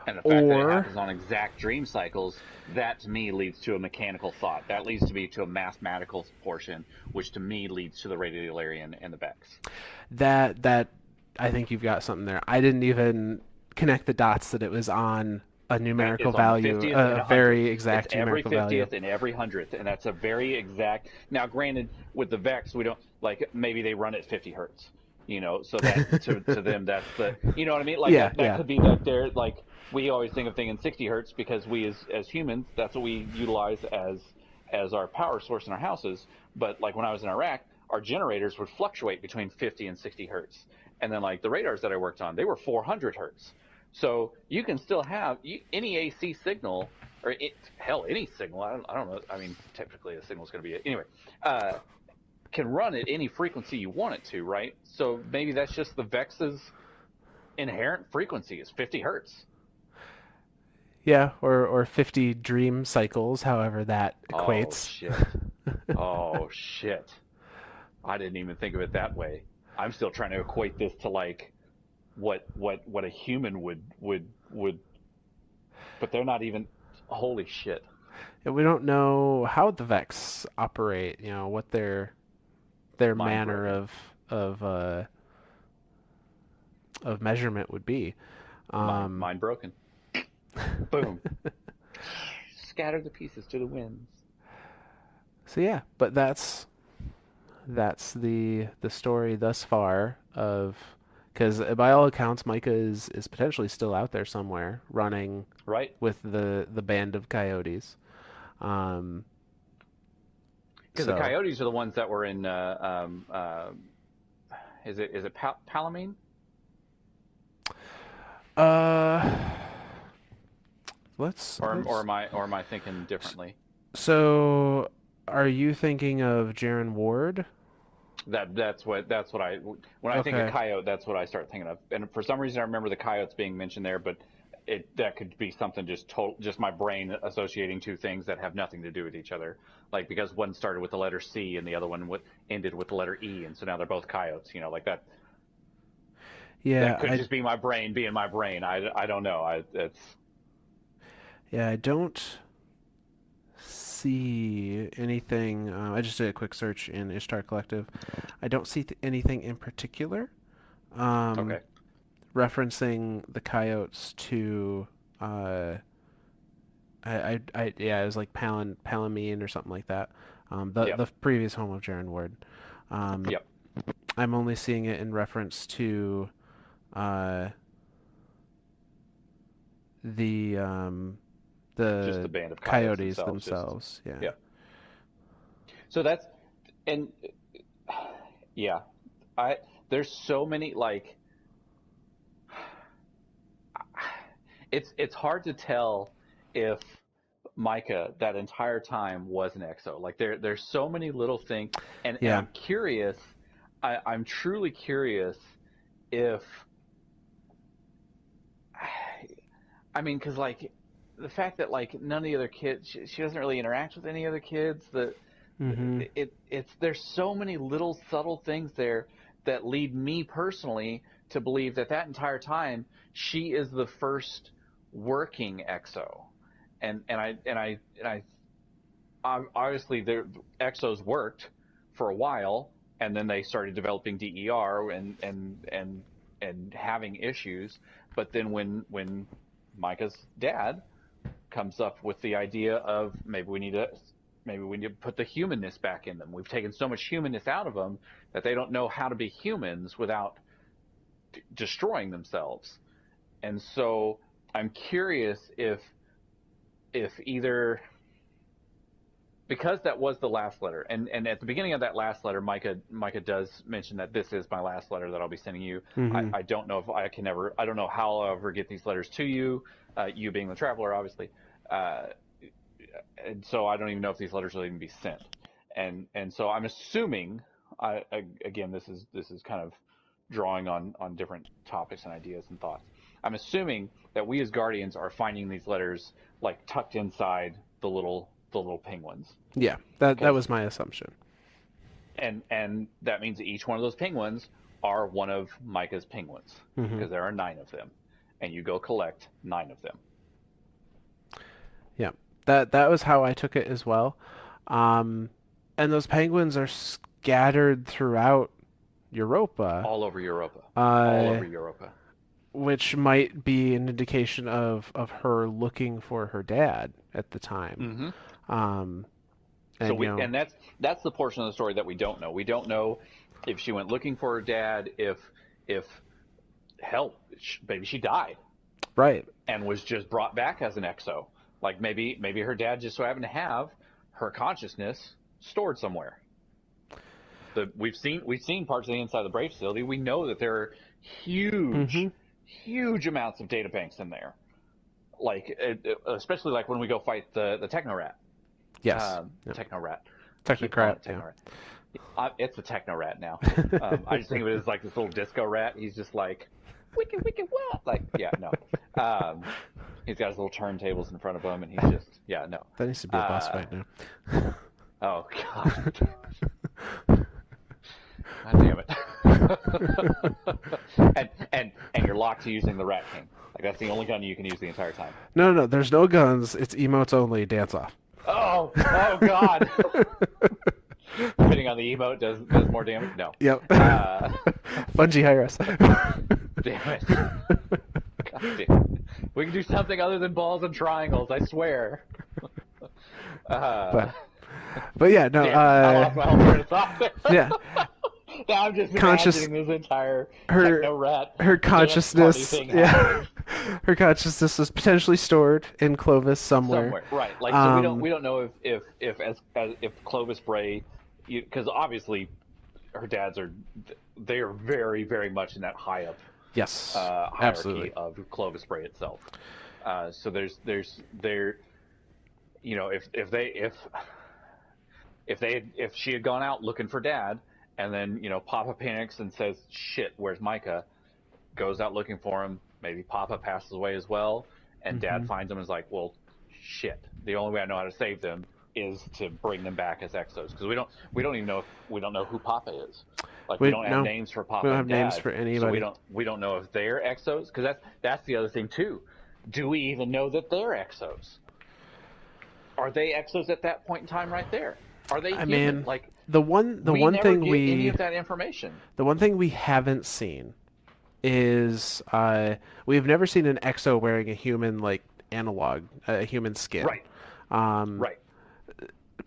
And the fact that it or happens on exact dream cycles, that to me leads to a mechanical thought. That leads to me to a mathematical portion, which to me leads to the Radiolarian and the Vex. that I think you've got something there. I didn't even connect the dots that it was on a numerical It's on the value, 50th and a 100th. very It's exact every numerical value. 50th and every 100th, and that's a very exact. Now, granted, with the Vex, we don't like maybe they run at 50 hertz. So that to them that's the, you know what I mean? Like Yeah, that yeah. could be that they're like, we always think of things in 60 hertz because we as humans, that's what we utilize as our power source in our houses. But like when I was in Iraq, our generators would fluctuate between 50 and 60 hertz, and then like the radars that I worked on, they were 400 hertz. So you can still have any AC signal, or hell, any signal. I don't know. I mean, technically, a signal is going to be anyway. Uh, can run at any frequency you want it to, right? So maybe that's just the Vex's inherent frequency is 50 hertz. Yeah, or 50 dream cycles, however that Oh equates. shit. Oh shit. I didn't even think of it that way. I'm still trying to equate this to like what a human would, but they're not even. Holy shit. And we don't know how the Vex operate, what their Mind manner broken. of uh, of measurement would be. Um, Mind broken. Boom. Scatter the pieces to the winds. so yeah, but that's the story thus far of because by all accounts Micah is potentially still out there somewhere running Right? with the band of coyotes. Um, Because the so coyotes are the ones that were in. Is it Palamine? uh, let's Or let's am I thinking differently? so are you thinking of Jaren Ward? That's what I when I think of Okay. coyote, that's what I start thinking of. And for some reason, I remember the coyotes being mentioned there, but that could be something just my brain associating two things that have nothing to do with each other. Like because one started with the letter C and the other one ended with the letter E, and so now they're both coyotes. Like that. Yeah, That could just be my brain being my brain. I don't know. I don't see anything. I just did a quick search in Ishtar Collective. I don't see anything in particular um, Okay. referencing the coyotes to. Uh, yeah, it was like Palamine or something like that. The Yep. previous home of Jaren Ward. Um, Yep. I'm only seeing it in reference to uh, the Just the the band of coyotes coyotes themselves. Just themselves. Yeah. yeah. So that's and yeah. I There's so many like it's hard to tell if Mica that entire time was an EXO. Like there's so many little things, and Yeah. I'm curious. I'm truly curious if I mean, because like the fact that like none of the other kids, she doesn't really interact with any other kids. Mm-hmm. It's there's so many little subtle things there that lead me personally to believe that that entire time she is the first working EXO, and obviously the EXOs worked for a while, and then they started developing DER and having issues. But then when Micah's dad comes up with the idea of maybe we need to put the humanness back in them. We've taken so much humanness out of them that they don't know how to be humans without destroying themselves. And so I'm curious if either because that was the last letter, and at the beginning of that last letter, Mica does mention that this is my last letter that I'll be sending you. I, Mm-hmm. I don't know if I don't know how I'll ever get these letters to you, you being the traveler, obviously, uh, and so I don't even know if these letters will even be sent. And so I'm assuming, again, this is kind of drawing on different topics and ideas and thoughts. I'm assuming that we as guardians are finding these letters like tucked inside the little penguins Yeah. That because was my assumption. and that means that each one of those penguins are one of Micah's penguins Mm-hmm. because there are 9 of them, and you go collect 9 of them Yeah. That was how I took it as well. Um, and those penguins are scattered throughout Europa, all over Europa, all uh, over Europa. which might be an indication of her looking for her dad at the time. Mm-hmm. Um, So and that's the portion of the story that we don't know. We don't know if she went looking for her dad, if hell, maybe she died right, and was just brought back as an exo. Like maybe her dad just so happened to have her consciousness stored somewhere. We've seen parts of the inside of the Brave facility. We know that there are mm-hmm. huge amounts of data banks in there. Like especially like when we go fight the Techno Rat. Yes, yep. Techno Rat. I keep calling Technocrat, it yeah. Techno Rat. It's a Techno Rat now. I just think of it as like this little disco rat. He's just like wicked, wicked, what? Like, yeah, no. He's got his little turntables in front of him, and he's just, yeah, no. That needs to be a boss fight now. Oh God. God damn it. and you're locked to using the Rat King. Like that's the only gun you can use the entire time. No, there's no guns. It's emotes only. Dance off. Oh God. Depending on the emote, does more damage? No. Yep. Bungie, hire us. Damn it. God damn it. We can do something other than balls and triangles. I swear. But yeah, no. I lost my whole train of thought there. Yeah. Now I'm just imagining this entire techno rat. Her consciousness, thing yeah. Her consciousness is potentially stored in Clovis somewhere. Right? Like so we don't know if Clovis Bray, because obviously her dads are very very much in that high up Yes, hierarchy absolutely. of Clovis Bray itself. So there's you know if she had gone out looking for dad, and then Papa panics and says, "Shit, where's Mica?" Goes out looking for him. Maybe Papa passes away as well, and Dad finds him and is like, "Well, shit. The only way I know how to save them is to bring them back as Exos, because we don't even know we don't know who Papa is. Like we don't have names for Papa. We don't and have Dad, names for anybody. So we don't know if they're Exos, because that's the other thing too. Do we even know that they're Exos? Are they Exos at that point in time right there? Are they human? Mean, like the one never thing get any of that information. The one thing we haven't seen is we've never seen an Exo wearing a human like analog, a human skin. Right. Right.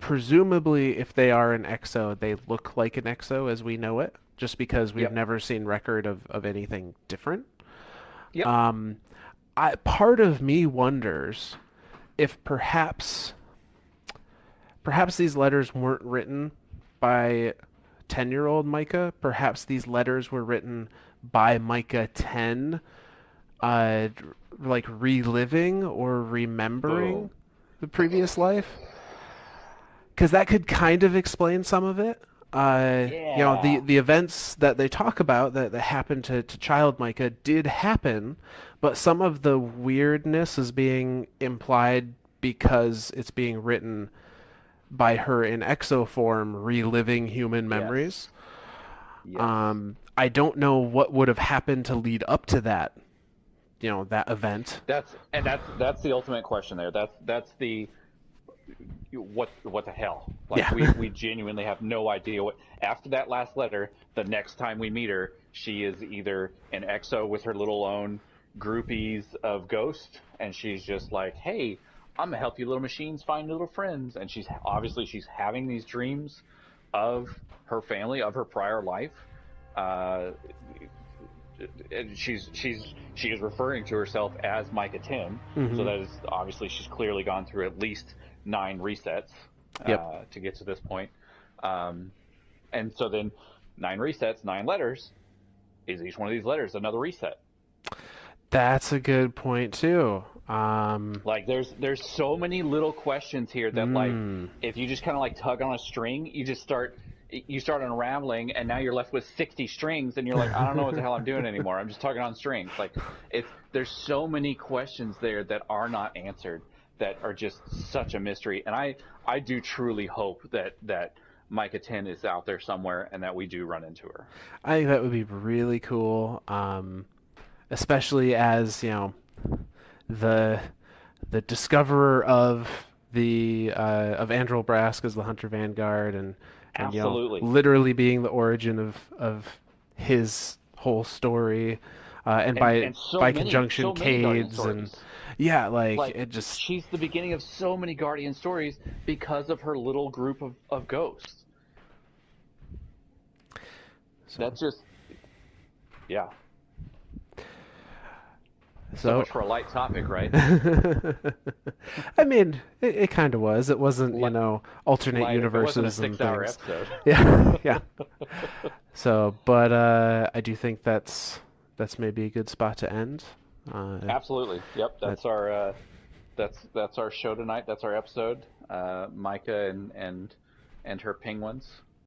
Presumably, if they are an Exo, they look like an Exo as we know it, just because we've never seen record of anything different. Yep. Part of me wonders if perhaps these letters weren't written by 10-year-old Mica. Perhaps these letters were written by Mica 10, like reliving or remembering the previous life. Because that could kind of explain some of it. The events that they talk about that happened to child Mica did happen, but some of the weirdness is being implied because it's being written by her in exo form, reliving human memories. Yes. I don't know what would have happened to lead up to that, that event. That's the ultimate question there. That's the what the hell? Like we genuinely have no idea what. After that last letter, the next time we meet her, she is either an exo with her little own groupies of ghosts, and she's just like, "Hey, I'm gonna help you little machines find little friends," and she's having these dreams of her family, of her prior life. And she is referring to herself as Mica 10, so that is obviously she's clearly gone through at least 9 resets to get to this point. And so then 9 resets, 9 letters. Is each one of these letters another reset? That's a good point too. Like there's so many little questions here that like if you just kind of like tug on a string, you start unraveling, and now you're left with 60 strings, and you're like, I don't know what the hell I'm doing anymore. I'm just tugging on strings. Like there's so many questions there that are not answered, that are just such a mystery. And I do truly hope that Mica 10 is out there somewhere, and that we do run into her. I think that would be really cool, especially as the discoverer of the of Andrel Brask as the Hunter Vanguard, and Absolutely. Literally being the origin of his whole story, and by conjunction Cade's, and it just she's the beginning of so many Guardian stories because of her little group of ghosts. That's just So much for a light topic, right? I mean, it kind of was. It wasn't, alternate universes. It wasn't a 6-hour things. episode. Yeah. So, but I do think that's maybe a good spot to end. Absolutely. Yep. That's our show tonight. That's our episode. Mica and her penguins.